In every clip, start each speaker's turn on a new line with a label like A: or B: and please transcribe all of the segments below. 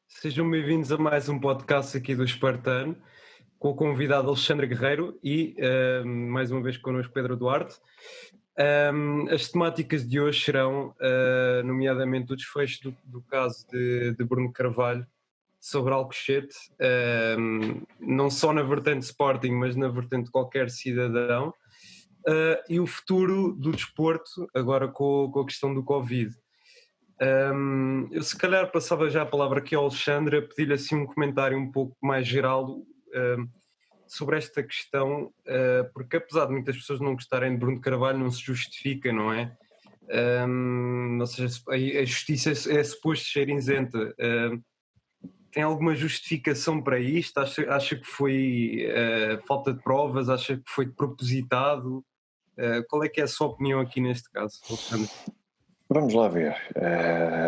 A: Sejam bem-vindos a mais um podcast aqui do Espartano, com o convidado Alexandre Guerreiro e, mais uma vez, connosco Pedro Duarte. As temáticas de hoje serão, nomeadamente, o desfecho do caso de Bruno Carvalho sobre Alcochete, não só na vertente Sporting, mas na vertente de qualquer cidadão, e o futuro do desporto, agora com a questão do Covid. Eu se calhar passava já a palavra aqui ao Alexandre, a pedir-lhe assim um comentário um pouco mais geral sobre esta questão, porque apesar de muitas pessoas não gostarem de Bruno Carvalho, não se justifica, não é? Ou seja, a justiça é suposto ser isenta. Tem alguma justificação para isto? Acha que foi falta de provas? Acha que foi propositado? Qual é que é a sua opinião aqui neste caso, Alexandre?
B: Vamos lá ver.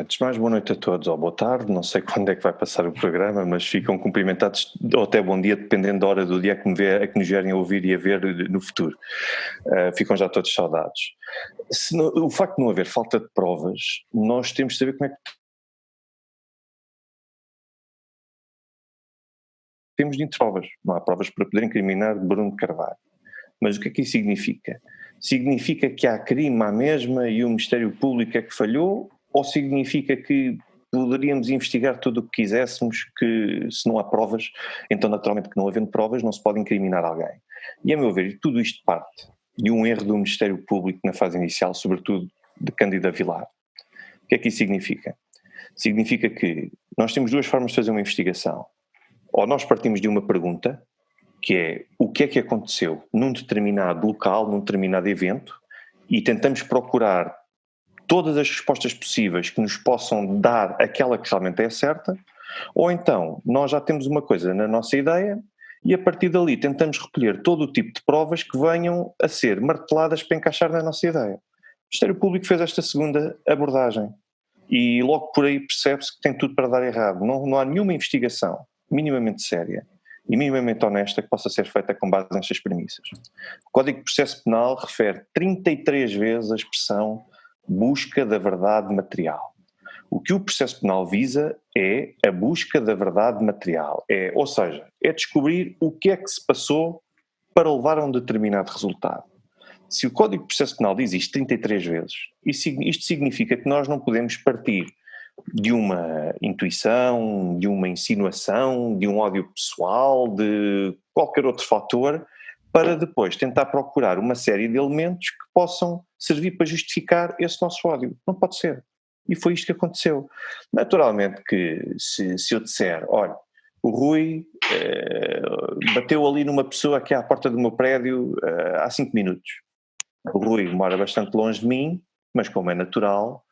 B: Antes de mais, boa noite a todos, ou boa tarde, não sei quando é que vai passar o programa, mas ficam cumprimentados, ou até bom dia, dependendo da hora do dia que nos vierem a ouvir e a ver no futuro. Ficam já todos saudados. O facto de não haver falta de provas, nós temos de saber como é que temos de provas. Não há provas para poder incriminar Bruno Carvalho. Mas o que é que isso significa? Significa que há crime à mesma e o Ministério Público é que falhou? Ou significa que poderíamos investigar tudo o que quiséssemos, que se não há provas, então naturalmente que não havendo provas não se pode incriminar alguém? E a meu ver, tudo isto parte de um erro do Ministério Público na fase inicial, sobretudo de Cândida Vilar. O que é que isso significa? Significa que nós temos duas formas de fazer uma investigação. Ou nós partimos de uma pergunta, que é o que é que aconteceu num determinado local, num determinado evento, e tentamos procurar todas as respostas possíveis que nos possam dar aquela que realmente é certa, ou então nós já temos uma coisa na nossa ideia e a partir dali tentamos recolher todo o tipo de provas que venham a ser marteladas para encaixar na nossa ideia. O Ministério Público fez esta segunda abordagem e logo por aí percebe-se que tem tudo para dar errado. Não há nenhuma investigação minimamente séria e minimamente honesta que possa ser feita com base nestas premissas. O Código de Processo Penal refere 33 vezes a expressão busca da verdade material. O que o processo penal visa é a busca da verdade material, ou seja, é descobrir o que é que se passou para levar a um determinado resultado. Se o Código de Processo Penal diz isto 33 vezes, isto significa que nós não podemos partir de uma intuição, de uma insinuação, de um ódio pessoal, de qualquer outro fator, para depois tentar procurar uma série de elementos que possam servir para justificar esse nosso ódio. Não pode ser. E foi isto que aconteceu. Naturalmente que se eu disser, olha, o Rui bateu ali numa pessoa que é à porta do meu prédio há 5 minutos. O Rui mora bastante longe de mim, mas como é natural,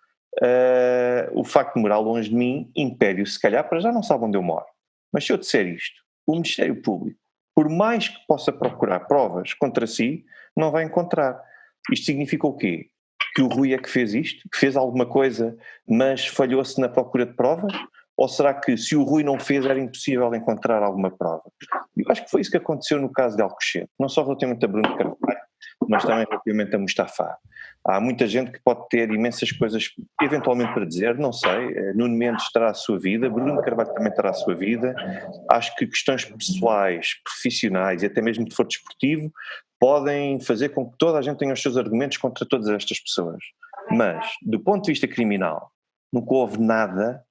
B: o facto de morar longe de mim impede-o, se calhar, para já não sabe onde eu moro. Mas se eu disser isto, o Ministério Público, por mais que possa procurar provas contra si, não vai encontrar. Isto significa o quê? Que o Rui é que fez isto? Que fez alguma coisa, mas falhou-se na procura de provas? Ou será que se o Rui não fez era impossível encontrar alguma prova? Eu acho que foi isso que aconteceu no caso de Alcochete, não só relativamente a Bruno Carvalho, mas também relativamente a Mustafa. Há muita gente que pode ter imensas coisas eventualmente para dizer, não sei, Nuno Mendes terá a sua vida, Bruno Carvalho também terá a sua vida, acho que questões pessoais, profissionais e até mesmo de foro desportivo podem fazer com que toda a gente tenha os seus argumentos contra todas estas pessoas. Mas, do ponto de vista criminal, nunca houve nada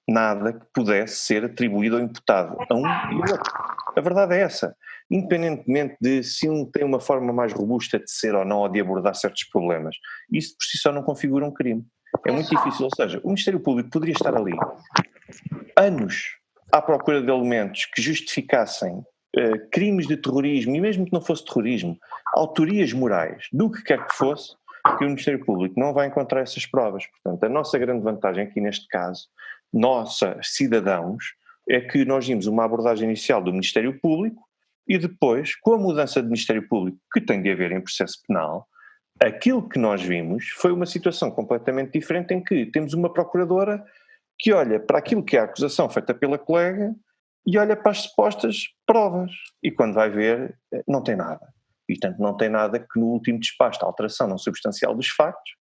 B: que pudesse ser atribuído ou imputado a um e ao outro. A verdade é essa. Independentemente de se um tem uma forma mais robusta de ser ou não ou de abordar certos problemas, isso por si só não configura um crime. É muito difícil, ou seja, o Ministério Público poderia estar ali anos à procura de elementos que justificassem crimes de terrorismo, e mesmo que não fosse terrorismo, autorias morais, do que quer que fosse, que o Ministério Público não vai encontrar essas provas. Portanto, a nossa grande vantagem aqui neste caso, nossa cidadãos, é que nós vimos uma abordagem inicial do Ministério Público e depois, com a mudança de Ministério Público que tem de haver em processo penal, aquilo que nós vimos foi uma situação completamente diferente em que temos uma procuradora que olha para aquilo que é a acusação feita pela colega e olha para as supostas provas e quando vai ver não tem nada. E tanto não tem nada que no último despacho da alteração não substancial dos factos,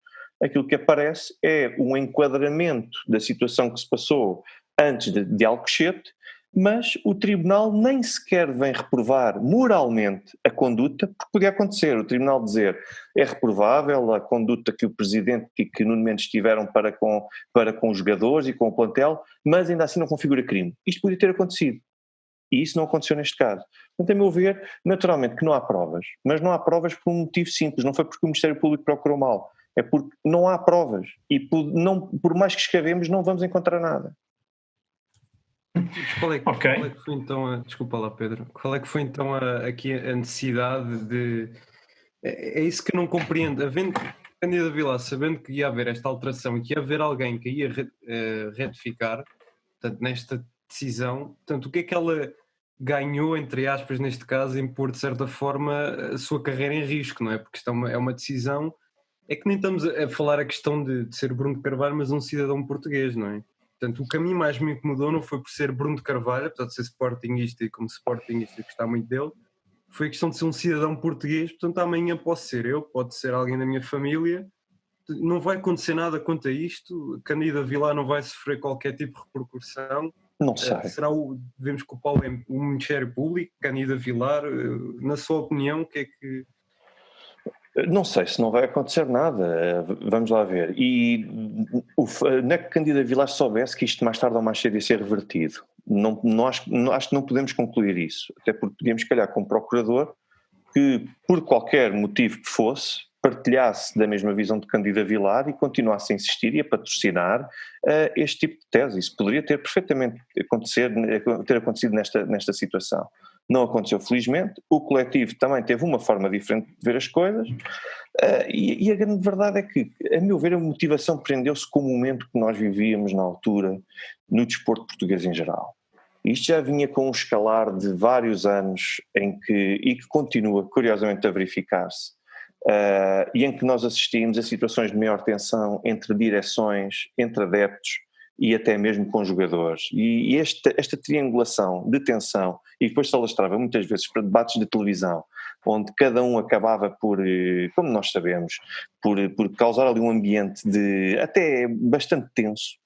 B: aquilo que aparece é um enquadramento da situação que se passou antes de Alcochete, mas o Tribunal nem sequer vem reprovar moralmente a conduta, porque podia acontecer o Tribunal dizer é reprovável a conduta que o Presidente e que Nuno Mendes tiveram para com os jogadores e com o plantel, mas ainda assim não configura crime. Isto podia ter acontecido. E isso não aconteceu neste caso. Portanto, a meu ver, naturalmente que não há provas, mas não há provas por um motivo simples, não foi porque o Ministério Público procurou mal, é porque não há provas e por mais que escrevemos não vamos encontrar nada.
A: Qual é que foi então desculpa lá, Pedro, qual é que foi então aqui a necessidade de... É isso que eu não compreendo, havendo Cândida Vilar, sabendo que ia haver esta alteração e que ia haver alguém que ia retificar, portanto, nesta decisão, portanto, o que é que ela ganhou, entre aspas, neste caso, em pôr de certa forma a sua carreira em risco, não é? Porque isto é uma decisão, é que nem estamos a falar a questão de ser Bruno de Carvalho, mas um cidadão português, não é? Portanto, o caminho mais me incomodou não foi por ser Bruno de Carvalho, apesar de ser sportinguista e como sportinguista gostar muito dele, foi a questão de ser um cidadão português, portanto amanhã posso ser eu, pode ser alguém da minha família, não vai acontecer nada quanto a isto, Cândida Vilar não vai sofrer qualquer tipo de repercussão.
B: Não sei.
A: Devemos culpar o Ministério Público, Cândida Vilar, na sua opinião, o que é que...
B: Não sei se não vai acontecer nada, vamos lá ver. E não é que Cândida Vilar soubesse que isto mais tarde ou mais cedo ia ser revertido. Acho que não podemos concluir isso, até porque podíamos calhar com um procurador que, por qualquer motivo que fosse, partilhasse da mesma visão de Cândida Vilar e continuasse a insistir e a patrocinar este tipo de tese. Isso poderia ter perfeitamente ter acontecido nesta situação. Não aconteceu, felizmente. O coletivo também teve uma forma diferente de ver as coisas e a grande verdade é que, a meu ver, a motivação prendeu-se com o momento que nós vivíamos na altura no desporto português em geral. Isto já vinha com um escalar de vários anos e que continua, curiosamente, a verificar-se, e em que nós assistimos a situações de maior tensão entre direções, entre adeptos e até mesmo com jogadores. E esta triangulação de tensão, e depois se alastrava muitas vezes para debates de televisão, onde cada um acabava por, como nós sabemos, por causar ali um ambiente até bastante tenso.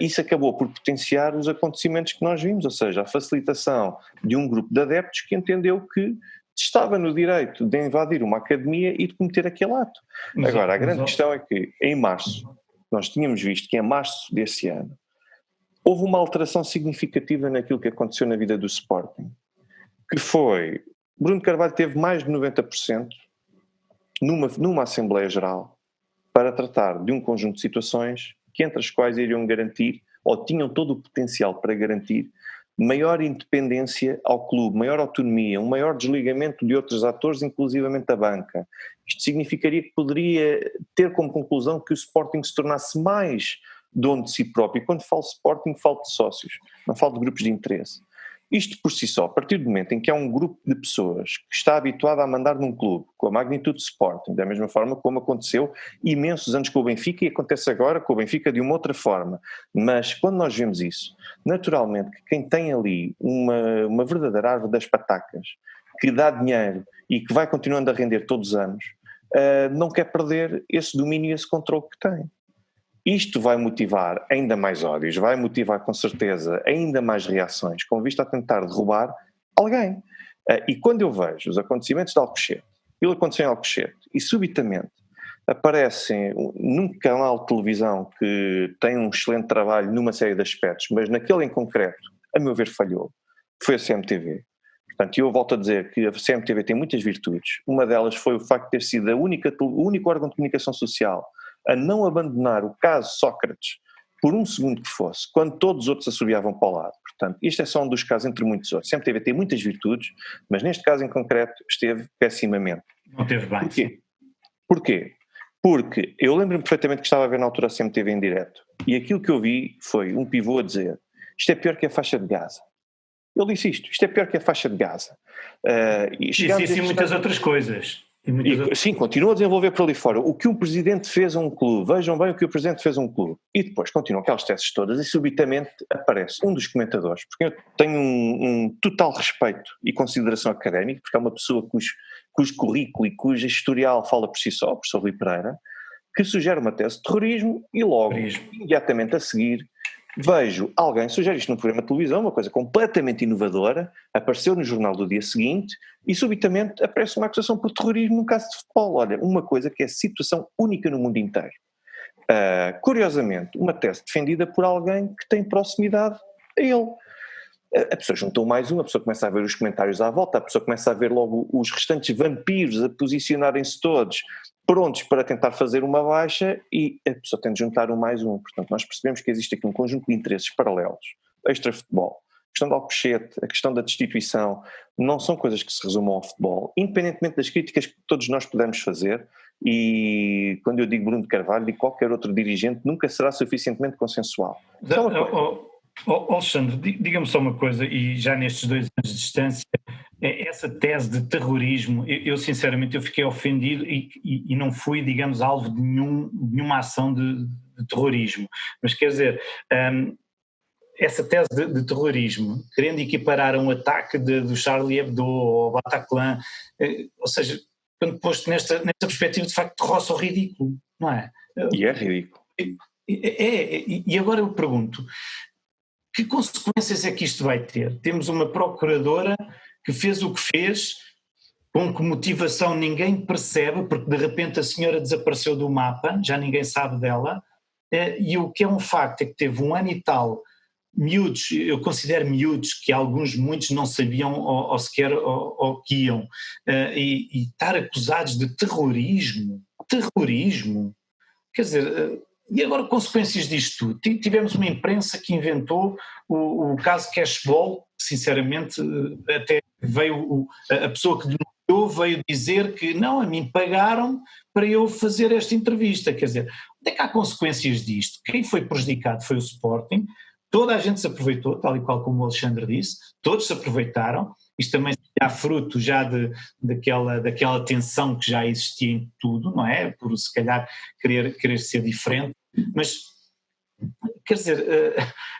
B: Isso acabou por potenciar os acontecimentos que nós vimos, ou seja, a facilitação de um grupo de adeptos que entendeu que estava no direito de invadir uma academia e de cometer aquele ato. Agora, a grande questão é que em março, nós tínhamos visto que em março desse ano houve uma alteração significativa naquilo que aconteceu na vida do Sporting, que foi, Bruno Carvalho teve mais de 90% numa Assembleia Geral para tratar de um conjunto de situações que entre as quais iriam garantir, ou tinham todo o potencial para garantir, maior independência ao clube, maior autonomia, um maior desligamento de outros atores, inclusivamente da banca. Isto significaria que poderia ter como conclusão que o Sporting se tornasse mais dono de si próprio. E quando falo Sporting, falo de sócios, não falo de grupos de interesse. Isto por si só, a partir do momento em que há um grupo de pessoas que está habituado a mandar num clube, com a magnitude de Sporting, da mesma forma como aconteceu imensos anos com o Benfica e acontece agora com o Benfica de uma outra forma, mas quando nós vemos isso, naturalmente que quem tem ali uma verdadeira árvore das patacas, que dá dinheiro e que vai continuando a render todos os anos, não quer perder esse domínio e esse controle que tem. Isto vai motivar ainda mais ódios, vai motivar com certeza ainda mais reações, com vista a tentar derrubar alguém. E quando eu vejo os acontecimentos de Alcochete, ele aconteceu em Alcochete, e subitamente aparecem num canal de televisão que tem um excelente trabalho numa série de aspectos, mas naquele em concreto, a meu ver, falhou, foi a CMTV. Portanto, eu volto a dizer que a CMTV tem muitas virtudes. Uma delas foi o facto de ter sido o único órgão de comunicação social a não abandonar o caso Sócrates por um segundo que fosse, quando todos os outros assobiavam para o lado. Portanto, este é só um dos casos entre muitos outros. A CMTV tem muitas virtudes, mas neste caso em concreto esteve pessimamente.
C: Não teve bem.
B: Porquê? Porque eu lembro-me perfeitamente que estava a ver na altura a CMTV em direto, e aquilo que eu vi foi um pivô a dizer: isto é pior que a faixa de Gaza. Ele disse isto é pior que a faixa de Gaza.
C: E sim, muitas outras coisas.
B: Sim, continua a desenvolver por ali fora. O que um presidente fez a um clube, vejam bem o que o presidente fez a um clube. E depois continuam aquelas teses todas e subitamente aparece um dos comentadores, porque eu tenho um total respeito e consideração académica, porque é uma pessoa cujo currículo e cujo historial fala por si só, o professor Rui Pereira, que sugere uma tese de terrorismo e logo, imediatamente a seguir, vejo alguém sugerir isto num programa de televisão, uma coisa completamente inovadora, apareceu no jornal do dia seguinte e subitamente aparece uma acusação por terrorismo num caso de futebol. Olha, uma coisa que é situação única no mundo inteiro. Curiosamente, uma tese defendida por alguém que tem proximidade a ele. A pessoa juntou mais um, a pessoa começa a ver os comentários à volta, a pessoa começa a ver logo os restantes vampiros a posicionarem-se todos prontos para tentar fazer uma baixa e a pessoa tem de juntar um mais um. Portanto, nós percebemos que existe aqui um conjunto de interesses paralelos, extra-futebol. A questão do Alcochete, a questão da destituição, não são coisas que se resumam ao futebol, independentemente das críticas que todos nós pudermos fazer, e quando eu digo Bruno de Carvalho, digo qualquer outro dirigente, nunca será suficientemente consensual.
C: Alexandre, diga-me só uma coisa, e já nestes 2 anos de distância, essa tese de terrorismo, eu sinceramente eu fiquei ofendido e não fui, digamos, alvo de nenhuma ação de terrorismo, mas quer dizer, essa tese de terrorismo, querendo equiparar um ataque do Charlie Hebdo ou Bataclan, ou seja, quando posto nesta perspectiva, de facto roça o ridículo, não é?
B: E é ridículo.
C: E agora eu pergunto, que consequências é que isto vai ter? Temos uma procuradora que fez o que fez, com que motivação ninguém percebe, porque de repente a senhora desapareceu do mapa, já ninguém sabe dela, e o que é um facto é que teve 1 ano e tal, miúdos, eu considero miúdos, que muitos não sabiam ou sequer ou que iam, e estar acusados de terrorismo, quer dizer... E agora, consequências disto tudo? Tivemos uma imprensa que inventou o caso Cashball, que sinceramente até veio, a pessoa que denunciou veio dizer que não, a mim pagaram para eu fazer esta entrevista, quer dizer, onde é que há consequências disto? Quem foi prejudicado foi o Sporting, toda a gente se aproveitou, tal e qual como o Alexandre disse, todos se aproveitaram, isto também há fruto já daquela tensão que já existia em tudo, não é? Por se calhar querer ser diferente. Mas, quer dizer,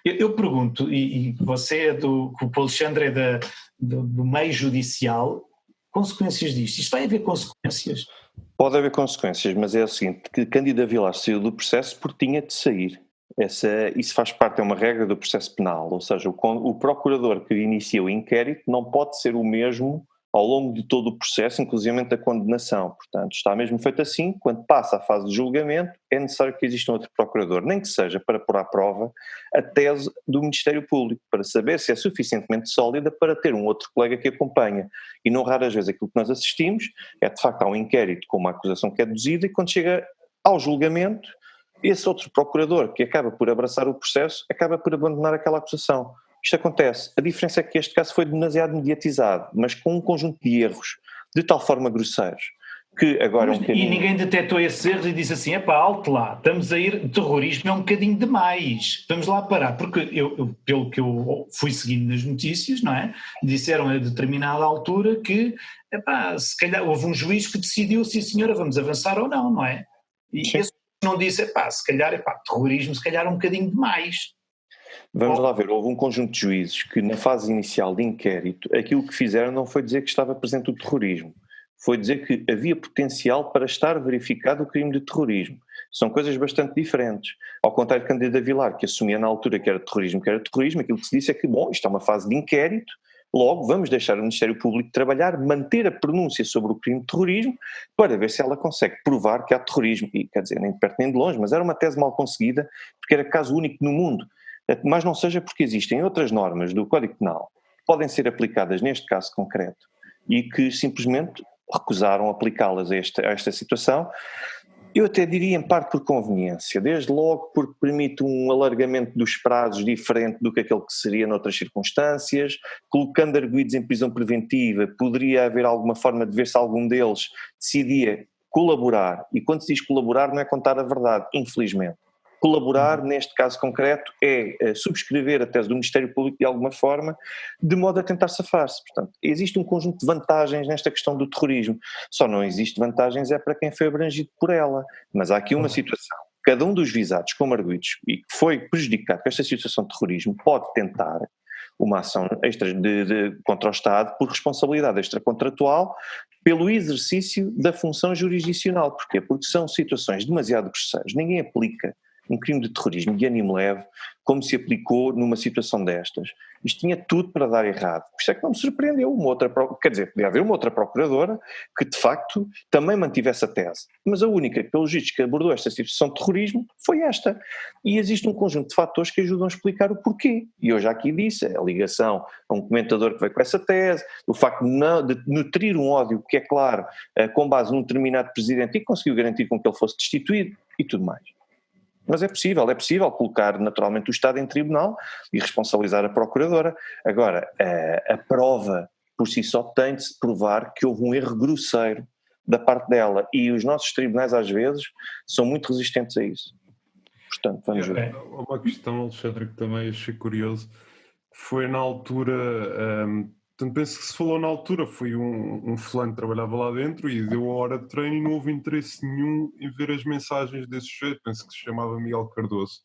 C: eu pergunto, e você o Alexandre é do meio judicial, consequências disto? Isto vai haver consequências?
B: Pode haver consequências, mas é o seguinte, que Cândida Vilar saiu do processo porque tinha de sair. Isso faz parte, é uma regra do processo penal, ou seja, o procurador que inicia o inquérito não pode ser o mesmo ao longo de todo o processo, inclusive da condenação. Portanto, está mesmo feito assim, quando passa a fase de julgamento, é necessário que exista um outro procurador, nem que seja para pôr à prova a tese do Ministério Público, para saber se é suficientemente sólida para ter um outro colega que acompanha. E não raras vezes aquilo que nós assistimos é, de facto, há um inquérito com uma acusação que é deduzida e quando chega ao julgamento, esse outro procurador que acaba por abraçar o processo, acaba por abandonar aquela acusação. Isto acontece. A diferença é que este caso foi demasiado mediatizado, mas com um conjunto de erros, de tal forma grosseiros, que agora
C: E ninguém detectou esses erros e disse assim, alto lá, estamos a ir, terrorismo é um bocadinho demais, vamos lá parar, porque pelo que eu fui seguindo nas notícias, não é? Disseram a determinada altura que, se calhar houve um juiz que decidiu, sim senhora, vamos avançar ou não é? E esse não disse, se calhar, terrorismo se calhar é um bocadinho demais.
B: Vamos lá ver, houve um conjunto de juízes que na fase inicial de inquérito, aquilo que fizeram não foi dizer que estava presente o terrorismo, foi dizer que havia potencial para estar verificado o crime de terrorismo. São coisas bastante diferentes. Ao contrário de Cândida Vilar, que assumia na altura que era terrorismo, aquilo que se disse é que, isto é uma fase de inquérito, logo vamos deixar o Ministério Público trabalhar, manter a pronúncia sobre o crime de terrorismo, para ver se ela consegue provar que há terrorismo. E, quer dizer, nem de perto nem de longe, mas era uma tese mal conseguida, porque era caso único no mundo. Mas não seja porque existem outras normas do Código Penal que podem ser aplicadas neste caso concreto e que simplesmente recusaram aplicá-las a esta situação. Eu até diria em parte por conveniência, desde logo porque permite um alargamento dos prazos diferente do que aquele que seria noutras circunstâncias, colocando arguidos em prisão preventiva, poderia haver alguma forma de ver se algum deles decidia colaborar, e quando se diz colaborar não é contar a verdade, infelizmente. Colaborar, neste caso concreto, é subscrever a tese do Ministério Público de alguma forma, de modo a tentar safar-se. Portanto, existe um conjunto de vantagens nesta questão do terrorismo. Só não existe vantagens para quem foi abrangido por ela. Mas há aqui uma situação. Cada um dos visados como arguidos e que foi prejudicado com esta situação de terrorismo pode tentar uma ação extra contra o Estado por responsabilidade extracontratual pelo exercício da função jurisdicional. Porquê? Porque são situações demasiado grosseiras. Ninguém aplica um crime de terrorismo de ânimo leve como se aplicou numa situação destas. Isto tinha tudo para dar errado. Por isso é que não me surpreendeu quer dizer, podia haver uma outra procuradora que de facto também mantivesse a tese. Mas a única, pelos vistos, que abordou esta situação de terrorismo foi esta. E existe um conjunto de fatores que ajudam a explicar o porquê. E eu já aqui disse, a ligação a um comentador que veio com essa tese, o facto de nutrir um ódio que é claro, com base num determinado presidente e que conseguiu garantir com que ele fosse destituído e tudo mais. Mas é possível colocar naturalmente o Estado em tribunal e responsabilizar a procuradora. Agora, a prova por si só tem de se provar que houve um erro grosseiro da parte dela e os nossos tribunais às vezes são muito resistentes a isso. Portanto, vamos ver.
D: Uma questão, Alexandre, que também achei curioso, foi na altura, portanto penso que se falou na altura, foi um fulano que trabalhava lá dentro e deu a hora de treino e não houve interesse nenhum em ver as mensagens desse sujeito, penso que se chamava Miguel Cardoso,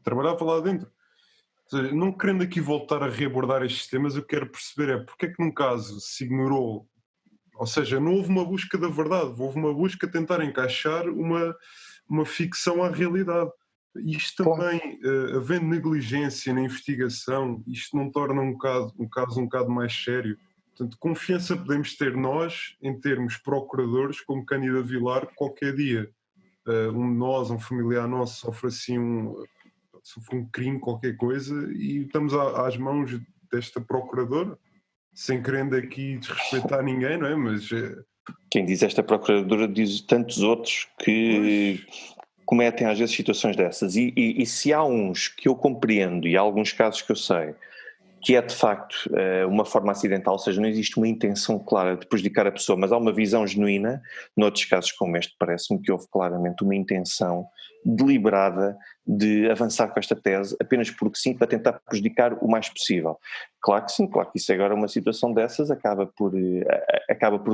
D: trabalhava lá dentro. Ou seja, não querendo aqui voltar a reabordar estes temas, eu quero perceber porque é que num caso se ignorou, ou seja, não houve uma busca da verdade, houve uma busca a tentar encaixar uma ficção à realidade. Isto também, havendo negligência na investigação, isto não torna um caso um bocado mais sério. Portanto, confiança podemos ter nós em termos procuradores como Cândida Vilar, qualquer dia um familiar nosso sofre assim sofre um crime, qualquer coisa, e estamos às mãos desta procuradora, sem querendo aqui desrespeitar ninguém, não é? Mas
B: quem diz esta procuradora diz tantos outros que cometem às vezes situações dessas e se há uns que eu compreendo e há alguns casos que eu sei que é de facto uma forma acidental, ou seja, não existe uma intenção clara de prejudicar a pessoa, mas há uma visão genuína, noutros casos como este parece-me que houve claramente uma intenção deliberada de avançar com esta tese apenas porque sim, para tentar prejudicar o mais possível. Claro que sim, claro que isso agora uma situação dessas acaba por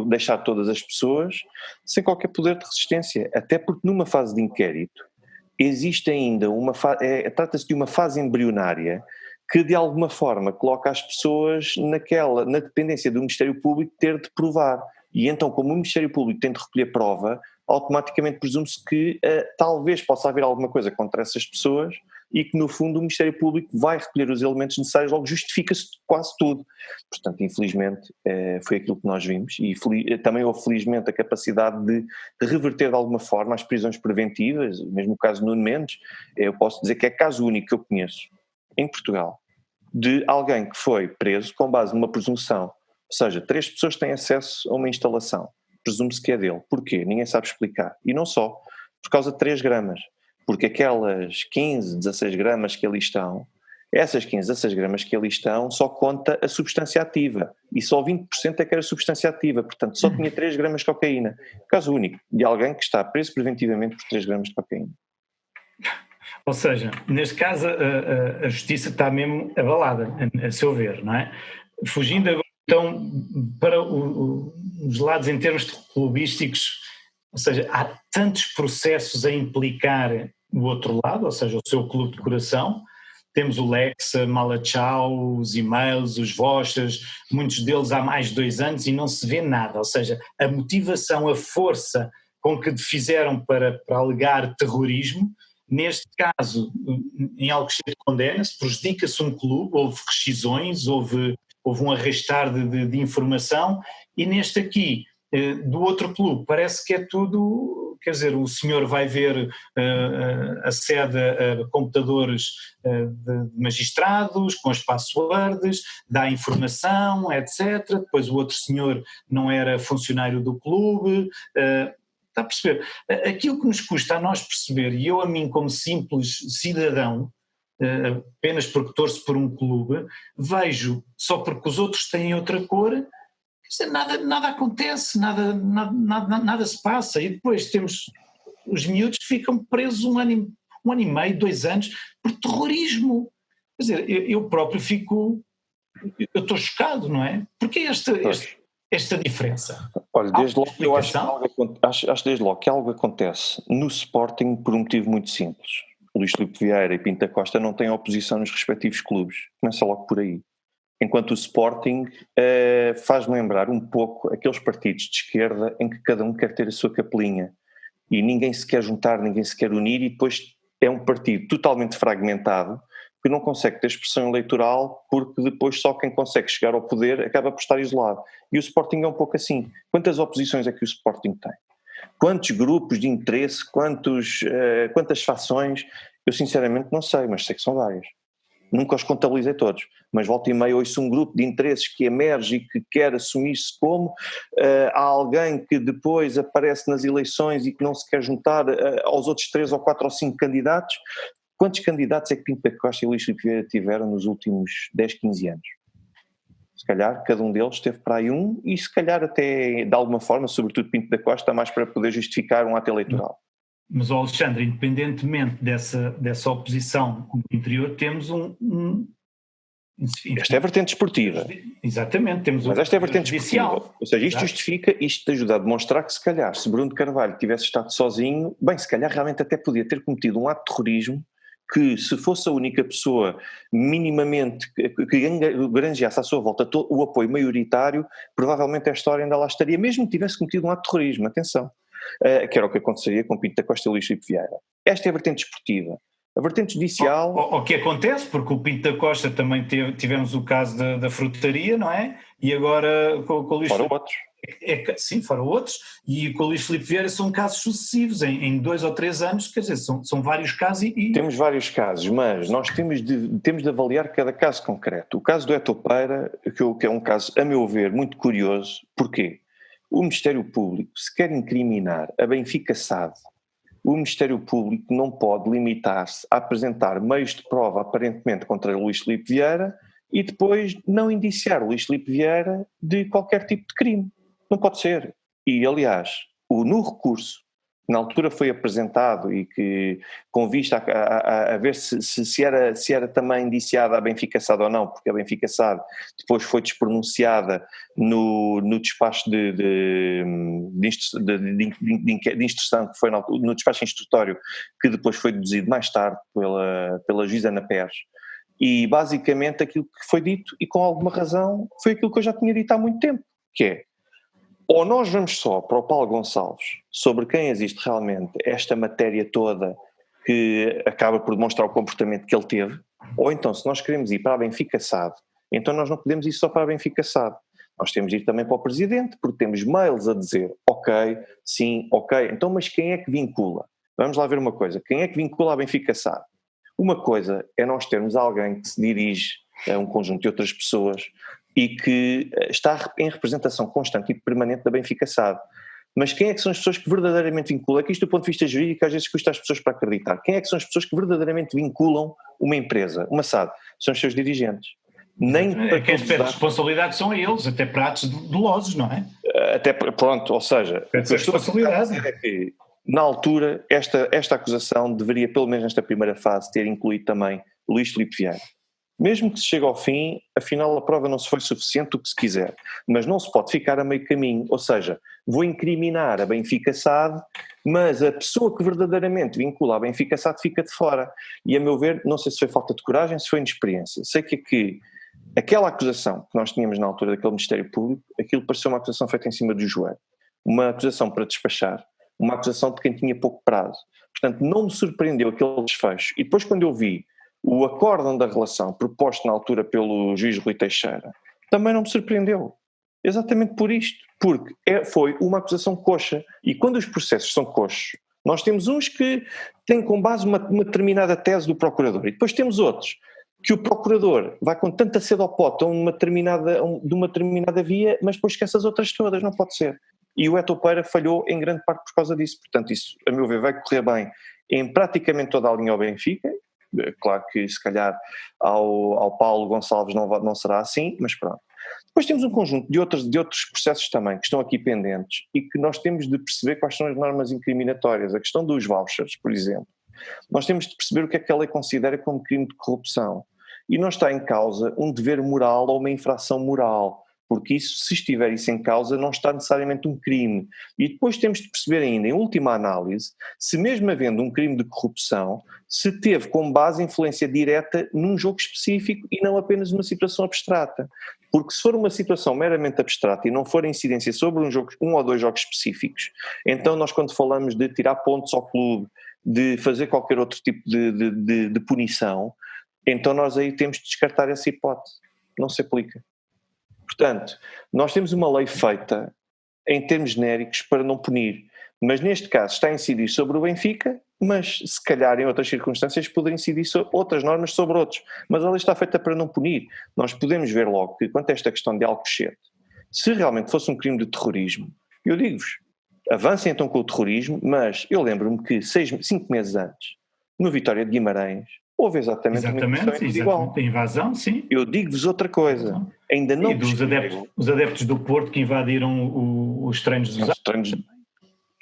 B: deixar todas as pessoas sem qualquer poder de resistência, até porque numa fase de inquérito existe ainda trata-se de uma fase embrionária que de alguma forma coloca as pessoas na dependência do Ministério Público ter de provar. E então, como o Ministério Público tem de recolher prova, automaticamente presume-se que talvez possa haver alguma coisa contra essas pessoas e que no fundo o Ministério Público vai recolher os elementos necessários, logo justifica-se quase tudo. Portanto, infelizmente foi aquilo que nós vimos e também houve felizmente a capacidade de reverter de alguma forma as prisões preventivas, mesmo o caso de Nuno Mendes, eu posso dizer que é caso único que eu conheço em Portugal, de alguém que foi preso com base numa presunção, ou seja, 3 pessoas têm acesso a uma instalação, presume-se que é dele. Porquê? Ninguém sabe explicar. E não só, por causa de 3 gramas, porque aquelas 15, 16 gramas que ali estão, essas 15, 16 gramas que ali estão, só conta a substância ativa, e só 20% é que era substância ativa, portanto só tinha 3 gramas de cocaína. Caso único, de alguém que está preso preventivamente por 3 gramas de cocaína.
C: Ou seja, neste caso a justiça está mesmo abalada, a seu ver, não é? Fugindo agora então para os lados em termos clubísticos, ou seja, há tantos processos a implicar o outro lado, ou seja, o seu clube de coração. Temos o Lex, a Malachau, os e-mails, os vouchers, muitos deles há mais de 2 anos e não se vê nada, ou seja, a motivação, a força com que fizeram para alegar terrorismo. Neste caso, em Alcochete condena-se, prejudica-se um clube, houve rescisões, houve um arrastar de informação, e neste aqui, do outro clube, parece que é tudo, quer dizer, o senhor vai ver acede a computadores de magistrados, com as passwords, dá informação, etc. Depois o outro senhor não era funcionário do clube. Está a perceber? Aquilo que nos custa a nós perceber, e eu a mim como simples cidadão, apenas porque torço por um clube, vejo só porque os outros têm outra cor, quer dizer, nada acontece, nada se passa, e depois temos os miúdos que ficam presos um ano e meio, 2 anos, por terrorismo. Quer dizer, eu próprio eu estou chocado, não é? Porque esta diferença?
B: Olha, desde logo eu acho desde logo que algo acontece no Sporting por um motivo muito simples. Luís Filipe Vieira e Pinto da Costa não têm oposição nos respectivos clubes. Começa logo por aí. Enquanto o Sporting faz-me lembrar um pouco aqueles partidos de esquerda em que cada um quer ter a sua capelinha e ninguém se quer juntar, ninguém se quer unir, e depois é um partido totalmente fragmentado. que não consegue ter expressão eleitoral, porque depois só quem consegue chegar ao poder acaba por estar isolado. E o Sporting é um pouco assim. Quantas oposições é que o Sporting tem? Quantos grupos de interesse, quantas fações? Eu sinceramente não sei, mas sei que são várias. Nunca os contabilizei todos, mas volta e meia ouço um grupo de interesses que emerge e que quer assumir-se como há alguém que depois aparece nas eleições e que não se quer juntar aos outros 3 ou 4 ou 5 candidatos. Quantos candidatos é que Pinto da Costa e Luís Filipe Vieira tiveram nos últimos 10, 15 anos? Se calhar cada um deles teve para aí um e se calhar até de alguma forma, sobretudo Pinto da Costa, mais para poder justificar um ato eleitoral.
C: Mas, Alexandre, independentemente dessa oposição no interior, temos
B: Esta é a vertente desportiva.
C: Exatamente, temos
B: mas esta é a vertente
C: judicial.
B: desportiva. Ou seja, isto justifica, isto te ajuda a demonstrar que se calhar, se Bruno Carvalho tivesse estado sozinho, bem, se calhar realmente até podia ter cometido um ato de terrorismo que, se fosse a única pessoa minimamente que granjeasse à sua volta o apoio maioritário, provavelmente a história ainda lá estaria, mesmo que tivesse cometido um ato de terrorismo, atenção. Que era o que aconteceria com Pinto da Costa e Luís Filipe Vieira. Esta é a vertente desportiva. A vertente judicial...
C: O que acontece, porque o Pinto da Costa também tivemos o caso da frutaria, não é? E agora com o Luís
B: Fora outros.
C: Sim, fora outros, e com o Luís Filipe Vieira são casos sucessivos, em 2 ou 3 anos, quer dizer, são vários casos e...
B: Temos vários casos, mas nós temos de avaliar cada caso concreto. O caso do Etopeira, que é um caso, a meu ver, muito curioso. Porquê? O Ministério Público, se quer incriminar a Benfica SAD, o Ministério Público não pode limitar-se a apresentar meios de prova aparentemente contra Luís Filipe Vieira e depois não indiciar Luís Filipe Vieira de qualquer tipo de crime. Não pode ser. E, aliás, no recurso, que na altura foi apresentado e que, com vista a ver se era também indiciada a Benfica SAD ou não, porque a Benfica SAD depois foi despronunciada no despacho de instrução, que foi no despacho instrutório, que depois foi deduzido mais tarde pela juíza Ana Pérez. E basicamente aquilo que foi dito, e com alguma razão, foi aquilo que eu já tinha dito há muito tempo, que é: ou nós vamos só para o Paulo Gonçalves, sobre quem existe realmente esta matéria toda que acaba por demonstrar o comportamento que ele teve, ou então, se nós queremos ir para a Benfica SAD, então nós não podemos ir só para a Benfica SAD. Nós temos de ir também para o Presidente, porque temos mails a dizer, ok, sim, ok, então mas quem é que vincula? Vamos lá ver uma coisa, quem é que vincula a Benfica SAD? Uma coisa é nós termos alguém que se dirige a um conjunto de outras pessoas e que está em representação constante e permanente da Benfica SAD. Mas quem é que são as pessoas que verdadeiramente vinculam? É que isto do ponto de vista jurídico às vezes custa às pessoas para acreditar. Quem é que são as pessoas que verdadeiramente vinculam uma empresa, uma SAD? São os seus dirigentes. Nem para
C: quem pede responsabilidade são eles, até para atos dolosos, não é?
B: Até, pronto, ou seja, o que eu estou a dizer é que, na altura, esta acusação deveria, pelo menos nesta primeira fase, ter incluído também Luís Filipe Vieira. Mesmo que se chegue ao fim, afinal a prova não se foi suficiente, o que se quiser, mas não se pode ficar a meio caminho, ou seja, vou incriminar a Benfica SAD, mas a pessoa que verdadeiramente vincula a Benfica SAD fica de fora. E a meu ver, não sei se foi falta de coragem, se foi inexperiência. Sei que aquela acusação que nós tínhamos na altura daquele Ministério Público, aquilo pareceu uma acusação feita em cima do joelho, uma acusação para despachar, uma acusação de quem tinha pouco prazo. Portanto, não me surpreendeu aquele desfecho. E depois quando eu vi o acórdão da relação proposto na altura pelo juiz Rui Teixeira, também não me surpreendeu. Exatamente por isto, porque foi uma acusação coxa. E quando os processos são coxos, nós temos uns que têm com base uma determinada tese do procurador e depois temos outros que o procurador vai com tanta sede ao pote de uma determinada via, mas depois esquece as outras todas, não pode ser. E o Etopeira falhou em grande parte por causa disso. Portanto, isso, a meu ver, vai correr bem em praticamente toda a linha ao Benfica. Claro que se calhar ao Paulo Gonçalves não será assim, mas pronto. Depois temos um conjunto de outros processos também que estão aqui pendentes e que nós temos de perceber quais são as normas incriminatórias. A questão dos vouchers, por exemplo. Nós temos de perceber o que é que a lei considera como crime de corrupção. E não está em causa um dever moral ou uma infração moral, porque isso, se estiver isso em causa, não está necessariamente um crime. E depois temos de perceber ainda, em última análise, se mesmo havendo um crime de corrupção, se teve como base influência direta num jogo específico e não apenas uma situação abstrata. Porque se for uma situação meramente abstrata e não for incidência sobre um ou dois jogos específicos, então nós quando falamos de tirar pontos ao clube, de fazer qualquer outro tipo de punição, então nós aí temos de descartar essa hipótese. Não se aplica. Portanto, nós temos uma lei feita em termos genéricos para não punir, mas neste caso está a incidir sobre o Benfica, mas se calhar em outras circunstâncias poderia incidir sobre outras normas sobre outros, mas a lei está feita para não punir. Nós podemos ver logo que quanto a esta questão de Alcochete, se realmente fosse um crime de terrorismo, eu digo-vos, avancem então com o terrorismo, mas eu lembro-me que 5 meses antes, no Vitória de Guimarães, houve exatamente igual.
C: A invasão, sim.
B: Eu digo-vos outra coisa, ainda não...
C: Os adeptos do Porto que invadiram os treinos dos
B: árbitros.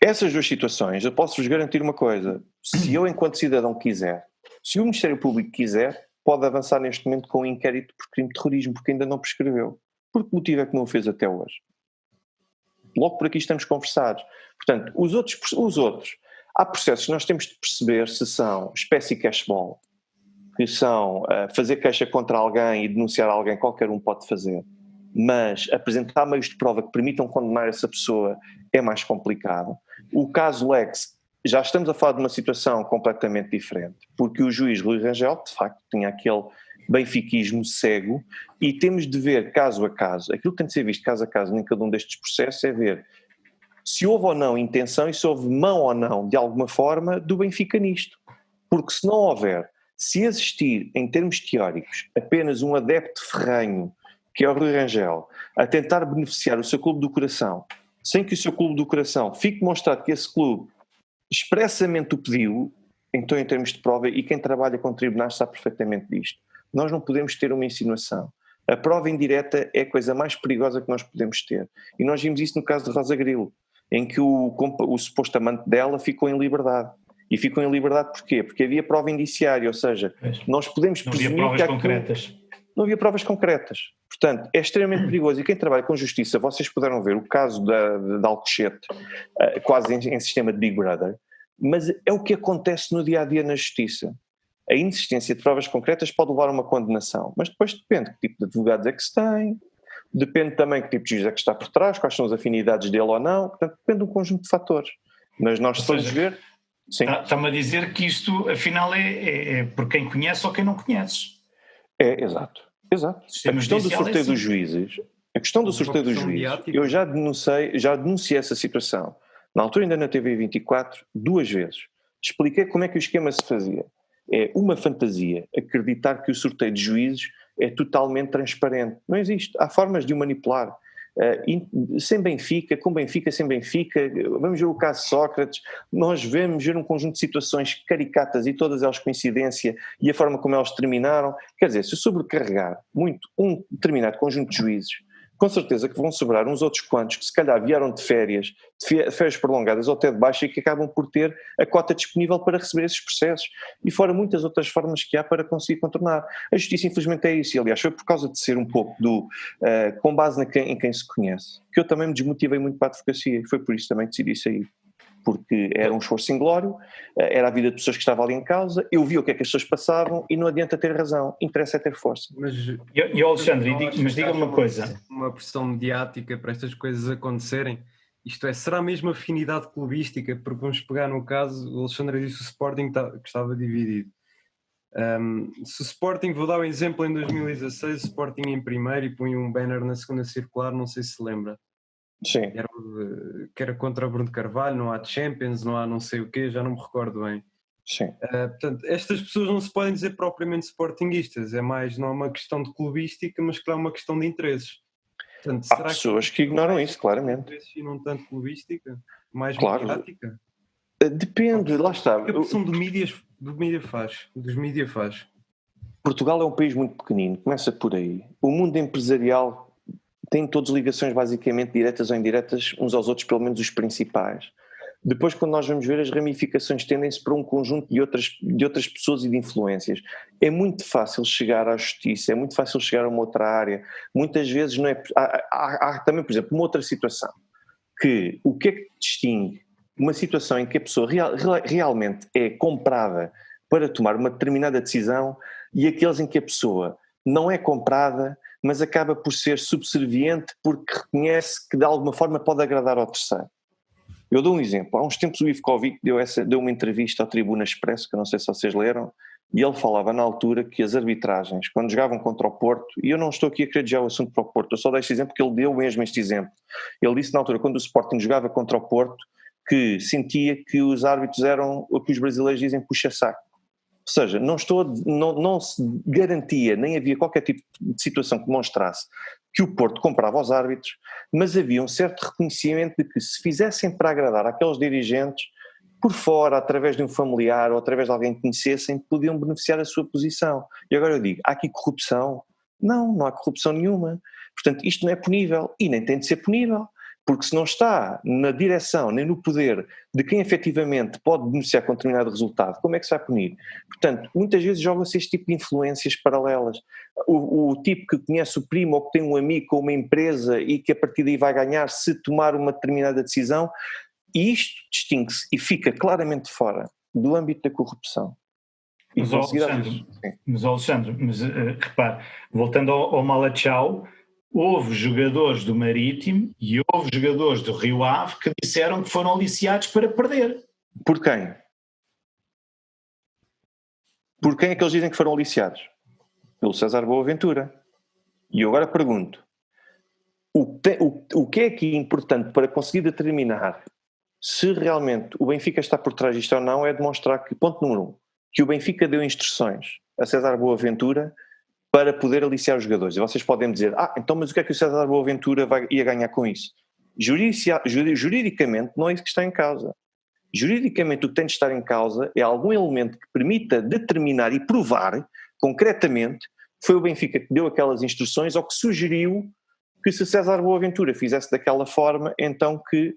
B: Essas duas situações, eu posso-vos garantir uma coisa, se eu enquanto cidadão quiser, se o Ministério Público quiser, pode avançar neste momento com um inquérito por crime de terrorismo, porque ainda não prescreveu. Por que motivo é que não o fez até hoje? Logo por aqui estamos conversados. Portanto, os outros, há processos que nós temos de perceber se são espécie cashball, que são fazer queixa contra alguém e denunciar alguém, qualquer um pode fazer, mas apresentar meios de prova que permitam condenar essa pessoa é mais complicado. O caso Lex, já estamos a falar de uma situação completamente diferente, porque o juiz Rui Rangel, de facto, tinha aquele benfiquismo cego e temos de ver caso a caso, aquilo que tem de ser visto caso a caso em cada um destes processos é ver se houve ou não intenção e se houve mão ou não, de alguma forma, do Benfica nisto. Porque se não houver, se existir, em termos teóricos, apenas um adepto ferrenho, que é o Rui Rangel, a tentar beneficiar o seu clube do coração, sem que o seu clube do coração fique demonstrado que esse clube expressamente o pediu, então em termos de prova, e quem trabalha com tribunais sabe perfeitamente disto, nós não podemos ter uma insinuação. A prova indireta é a coisa mais perigosa que nós podemos ter. E nós vimos isso no caso de Rosa Grilo, em que o suposto amante dela ficou em liberdade. E ficou em liberdade porquê? Porque havia prova indiciária, ou seja, nós podemos presumir
C: não havia provas concretas.
B: Não havia provas concretas. Portanto, é extremamente perigoso. E quem trabalha com justiça, vocês puderam ver o caso da Alcochete, quase em sistema de Big Brother, mas é o que acontece no dia-a-dia na justiça. A inexistência de provas concretas pode levar a uma condenação, mas depois depende que tipo de advogados é que se tem, depende também que tipo de juiz é que está por trás, quais são as afinidades dele ou não, portanto depende de um conjunto de fatores. Mas nós estamos a ver...
C: Está-me a dizer que isto afinal é por quem conhece ou quem não conheces.
B: É, exato. A questão do sorteio dos juízes, eu já denunciei essa situação. Na altura ainda na TV24, 2 vezes. Expliquei como é que o esquema se fazia. É uma fantasia acreditar que o sorteio de juízes é totalmente transparente. Não existe. Há formas de o manipular. Sem Benfica, com Benfica, sem Benfica, vamos ver o caso Sócrates, nós vemos ver um conjunto de situações caricatas e todas elas coincidência e a forma como elas terminaram. Quer dizer, se eu sobrecarregar muito um determinado conjunto de juízes, com certeza que vão sobrar uns outros quantos que se calhar vieram de férias prolongadas ou até de baixa e que acabam por ter a cota disponível para receber esses processos e fora muitas outras formas que há para conseguir contornar. A justiça infelizmente é isso e aliás foi por causa de ser um pouco com base em quem se conhece que eu também me desmotivei muito para a advocacia e foi por isso também que decidi sair. Porque era um esforço inglório, era a vida de pessoas que estavam ali em causa, eu vi o que é que as pessoas passavam e não adianta ter razão, interessa é ter força.
C: E Alexandre, mas diga-me uma coisa.
A: Uma pressão mediática para estas coisas acontecerem, isto é, será mesmo afinidade clubística? Porque vamos pegar no caso, o Alexandre disse o Sporting que estava dividido. Se o Sporting, vou dar um exemplo, em 2016 o Sporting em primeiro e põe um banner na segunda circular, não sei se lembra.
B: Sim.
A: Que era contra Bruno Carvalho, não há Champions, não há não sei o quê, já não me recordo bem.
B: Sim.
A: Portanto, estas pessoas não se podem dizer propriamente sportinguistas, não é uma questão de clubística, mas que é uma questão de interesses. Portanto,
B: há pessoas que ignoram isso, claramente.
A: E não tanto clubística, mais
B: mediática? Depende, lá está.
A: A pressão dos mídia faz.
B: Portugal é um país muito pequenino, começa por aí. O mundo empresarial tem todas ligações basicamente diretas ou indiretas uns aos outros, pelo menos os principais. Depois, quando nós vamos ver, as ramificações tendem-se para um conjunto de outras pessoas e de influências. É muito fácil chegar à justiça, é muito fácil chegar a uma outra área. Muitas vezes não é... Há também, por exemplo, uma outra situação, que o que é que distingue uma situação em que a pessoa realmente é comprada para tomar uma determinada decisão e aqueles em que a pessoa não é comprada, mas acaba por ser subserviente porque reconhece que de alguma forma pode agradar ao terceiro. Eu dou um exemplo. Há uns tempos o Ivkovic deu uma entrevista ao Tribuna Expresso, que eu não sei se vocês leram, E ele falava na altura que as arbitragens, quando jogavam contra o Porto, e eu não estou aqui a querer desviar o assunto para o Porto, eu só dei este exemplo porque ele deu mesmo este exemplo. Ele disse na altura, quando o Sporting jogava contra o Porto, que sentia que os árbitros eram o que os brasileiros dizem puxa-saco. Ou seja, não se garantia, nem havia qualquer tipo de situação que demonstrasse que o Porto comprava aos árbitros, mas havia um certo reconhecimento de que se fizessem para agradar aqueles dirigentes, por fora, através de um familiar ou através de alguém que conhecessem, podiam beneficiar a sua posição. E agora eu digo, há aqui corrupção? Não, não há corrupção nenhuma. Portanto, isto não é punível e nem tem de ser punível. Porque se não está na direção nem no poder de quem efetivamente pode beneficiar com determinado resultado, como é que se vai punir? Portanto, muitas vezes joga-se este tipo de influências paralelas. O tipo que conhece o primo ou que tem um amigo com uma empresa e que a partir daí vai ganhar se tomar uma determinada decisão, e isto distingue-se e fica claramente fora do âmbito da corrupção.
C: Mas, Alexandre, repare, voltando ao Malachau, houve jogadores do Marítimo e houve jogadores do Rio Ave que disseram que foram aliciados para perder.
B: Por quem? Por quem é que eles dizem que foram aliciados? Pelo César Boaventura. E eu agora pergunto, o que é que é importante para conseguir determinar se realmente o Benfica está por trás disto ou não é demonstrar que, ponto número 1, que o Benfica deu instruções a César Boaventura para poder aliciar os jogadores. E vocês podem dizer, então mas o que é que o César Boaventura ia ganhar com isso? Juridicamente não é isso que está em causa. Juridicamente o que tem de estar em causa é algum elemento que permita determinar e provar concretamente que foi o Benfica que deu aquelas instruções ou que sugeriu que se César Boaventura fizesse daquela forma, então que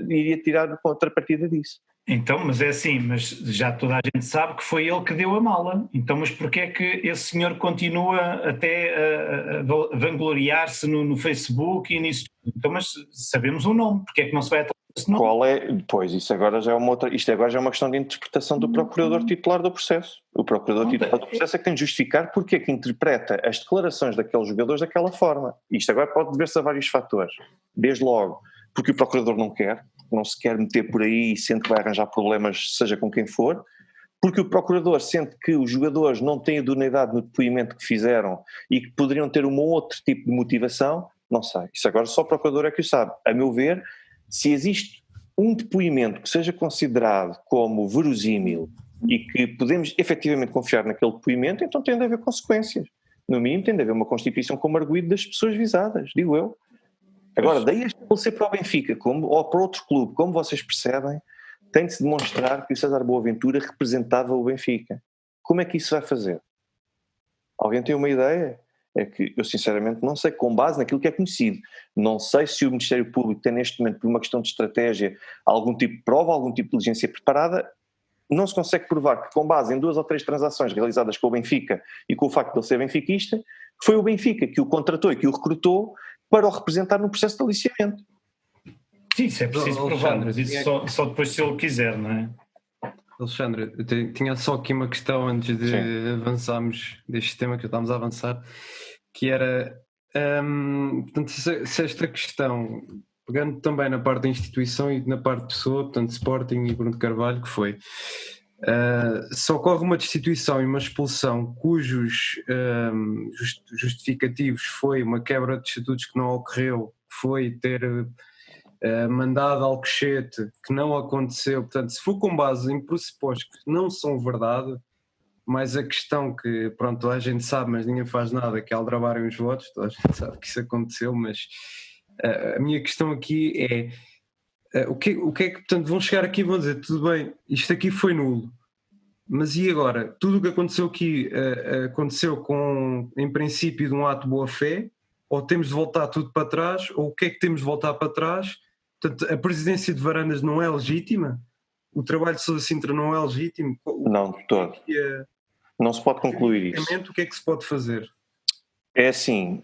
B: iria tirar contrapartida disso.
C: Então, mas é assim, mas já toda a gente sabe que foi ele que deu a mala. Então, mas porquê é que esse senhor continua até a vangloriar-se no Facebook e nisso? Então, mas sabemos o nome, porquê é que não se vai atrás desse nome?
B: Qual é? Pois, isto agora já é uma questão de interpretação do procurador titular do processo. O procurador titular do processo é que tem de justificar porque é que interpreta as declarações daqueles jogadores daquela forma. Isto agora pode dever-se a vários fatores. Desde logo, porque o procurador não se quer meter por aí e sente que vai arranjar problemas, seja com quem for, porque o procurador sente que os jogadores não têm idoneidade no depoimento que fizeram e que poderiam ter um outro tipo de motivação, não sei. Isso agora só o procurador é que o sabe. A meu ver, se existe um depoimento que seja considerado como verosímil e que podemos efetivamente confiar naquele depoimento, então tem de haver consequências. No mínimo tem de haver uma constituição como arguido das pessoas visadas, digo eu. Agora, daí a estabelecer para o Benfica ou para outro clube, como vocês percebem, tem de se demonstrar que o César Boaventura representava o Benfica. Como é que isso vai fazer? Alguém tem uma ideia? É que eu sinceramente não sei, com base naquilo que é conhecido. Não sei se o Ministério Público tem neste momento, por uma questão de estratégia, algum tipo de prova, algum tipo de diligência preparada. Não se consegue provar que, com base em 2 ou 3 transações realizadas com o Benfica e com o facto de ele ser benfiquista, foi o Benfica que o contratou e que o recrutou para o representar no processo de aliciamento.
C: Sim, isso é preciso provar, mas isso só depois se ele quiser, não é?
A: Alexandre, eu tinha só aqui uma questão antes de avançarmos deste tema que estamos a avançar, que era, portanto, se esta questão, pegando também na parte da instituição e na parte de pessoa, portanto Sporting e Bruno Carvalho, que foi, se ocorre uma destituição e uma expulsão cujos justificativos foi uma quebra de estatutos que não ocorreu, foi ter mandado Alcochete, que não aconteceu, portanto, se for com base em pressupostos que não são verdade, mas a questão que, pronto, toda a gente sabe, mas ninguém faz nada, que é aldrabarem os votos, toda a gente sabe que isso aconteceu, mas a minha questão aqui é, o que é que, portanto, vão chegar aqui e vão dizer, tudo bem, isto aqui foi nulo, mas e agora? Tudo o que aconteceu aqui aconteceu com, em princípio, de um ato de boa-fé, ou temos de voltar tudo para trás, ou o que é que temos de voltar para trás? Portanto, a presidência de Varandas não é legítima? O trabalho de Sousa Sintra não é legítimo?
B: Não, de todo. Não se pode concluir isso.
A: O que é que se pode fazer?
B: É assim,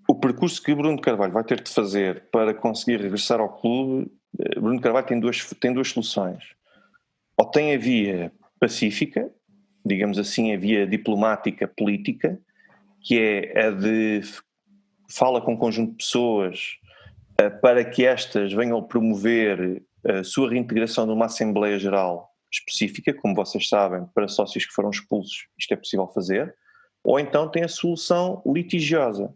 B: o percurso que Bruno Carvalho vai ter de fazer para conseguir regressar ao clube, Bruno Carvalho tem duas soluções. Ou tem a via pacífica, digamos assim, a via diplomática política, que é a de fala com um conjunto de pessoas para que estas venham promover a sua reintegração numa Assembleia Geral específica, como vocês sabem, para sócios que foram expulsos, isto é possível fazer, ou então tem a solução litigiosa,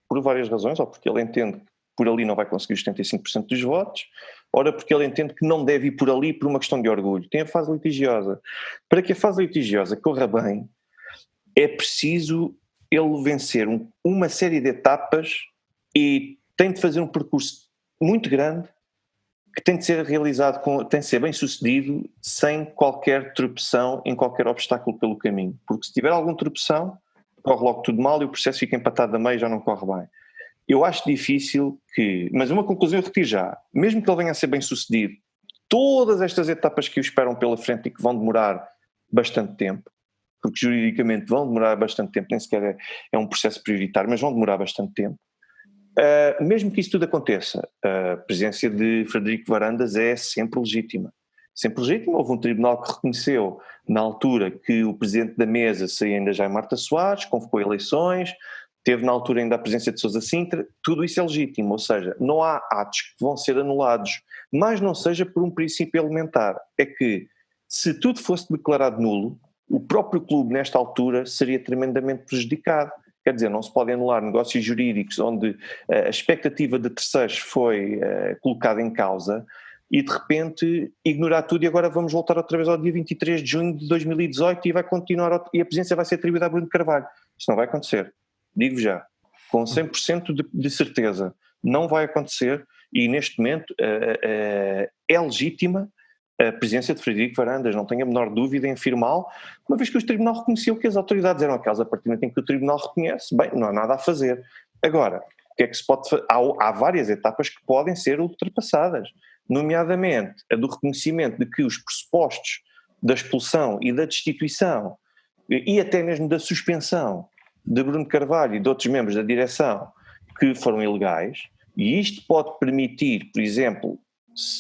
B: por várias razões, ou porque ele entende que por ali não vai conseguir os 75% dos votos, ora porque ele entende que não deve ir por ali por uma questão de orgulho. Tem a fase litigiosa. Para que a fase litigiosa corra bem, é preciso ele vencer uma série de etapas e tem de fazer um percurso muito grande que tem de ser realizado, tem de ser bem sucedido, sem qualquer tropeção em qualquer obstáculo pelo caminho. Porque se tiver alguma tropeção, corre logo tudo mal e o processo fica empatado a meio e já não corre bem. Eu acho difícil que, mas uma conclusão eu retiro já, mesmo que ele venha a ser bem sucedido, todas estas etapas que o esperam pela frente e que vão demorar bastante tempo, porque juridicamente vão demorar bastante tempo, nem sequer é um processo prioritário, mas vão demorar bastante tempo, mesmo que isso tudo aconteça, a presença de Frederico Varandas é sempre legítima. Sempre legítima. Houve um tribunal que reconheceu na altura que o presidente da mesa seria ainda Jaime Marta Soares, convocou eleições, teve na altura ainda a presença de Sousa Sintra, tudo isso é legítimo, ou seja, não há atos que vão ser anulados, mas não seja por um princípio elementar, é que se tudo fosse declarado nulo, o próprio clube nesta altura seria tremendamente prejudicado. Quer dizer, não se podem anular negócios jurídicos onde a expectativa de terceiros foi colocada em causa e de repente ignorar tudo e agora vamos voltar outra vez ao dia 23 de junho de 2018 e vai continuar e a presidência vai ser atribuída a Bruno Carvalho. Isso não vai acontecer. Digo já, com 100% de certeza, não vai acontecer e neste momento é legítima a presença de Frederico Varandas, não tenho a menor dúvida em afirmá-lo, uma vez que o Tribunal reconheceu que as autoridades eram aquelas, a partir do momento em que o Tribunal reconhece, bem, não há nada a fazer. Agora, o que é que se pode fazer? Há várias etapas que podem ser ultrapassadas, nomeadamente a do reconhecimento de que os pressupostos da expulsão e da destituição e até mesmo da suspensão de Bruno Carvalho e de outros membros da direção que foram ilegais, e isto pode permitir, por exemplo,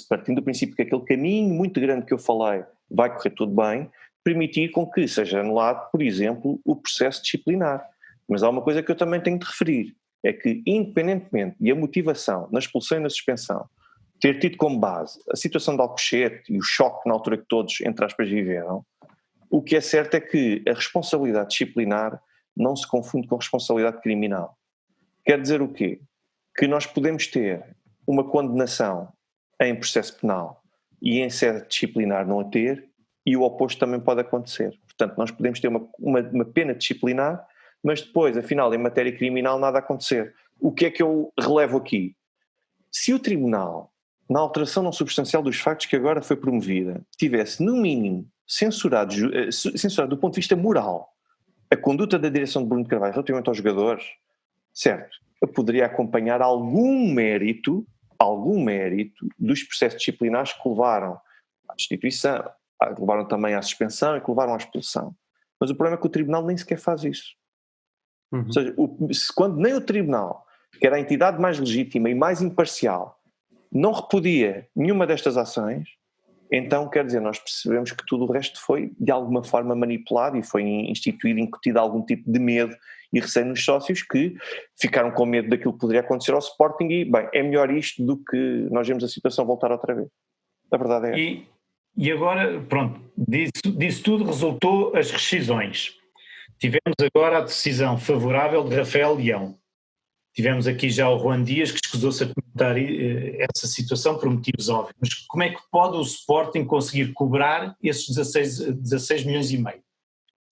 B: partindo do princípio que aquele caminho muito grande que eu falei vai correr tudo bem, permitir com que seja anulado, por exemplo, o processo disciplinar. Mas há uma coisa que eu também tenho de referir, é que independentemente de a motivação na expulsão e na suspensão ter tido como base a situação de Alcochete e o choque na altura que todos, entre aspas, viveram, o que é certo é que a responsabilidade disciplinar não se confunde com responsabilidade criminal. Quer dizer o quê? Que nós podemos ter uma condenação em processo penal e em sede disciplinar não a ter, e o oposto também pode acontecer. Portanto, nós podemos ter uma pena disciplinar, mas depois, afinal, em matéria criminal nada acontecer. O que é que eu relevo aqui? Se o Tribunal, na alteração não substancial dos factos que agora foi promovida, tivesse, no mínimo, censurado do ponto de vista moral a conduta da direção de Bruno Carvalho relativamente aos jogadores, certo, eu poderia acompanhar algum mérito dos processos disciplinares que levaram à destituição, que levaram também à suspensão e que levaram à expulsão. Mas o problema é que o Tribunal nem sequer faz isso. Ou seja, quando nem o Tribunal, que era a entidade mais legítima e mais imparcial, não repudia nenhuma destas ações, então, quer dizer, nós percebemos que tudo o resto foi de alguma forma manipulado e foi instituído, incutido algum tipo de medo e receio nos sócios que ficaram com medo daquilo que poderia acontecer ao Sporting e, bem, é melhor isto do que nós vemos a situação voltar outra vez. A verdade é essa.
C: E agora, pronto, disso tudo resultou as rescisões. Tivemos agora a decisão favorável de Rafael Leão. Tivemos aqui já o Juan Dias, que escusou-se a comentar essa situação por motivos óbvios. Mas como é que pode o Sporting conseguir cobrar esses 16 milhões e meio?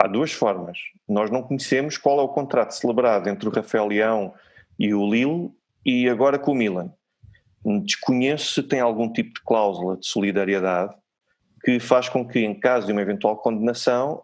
B: Há duas formas. Nós não conhecemos qual é o contrato celebrado entre o Rafael Leão e o Lille e agora com o Milan. Desconheço se tem algum tipo de cláusula de solidariedade que faz com que, em caso de uma eventual condenação,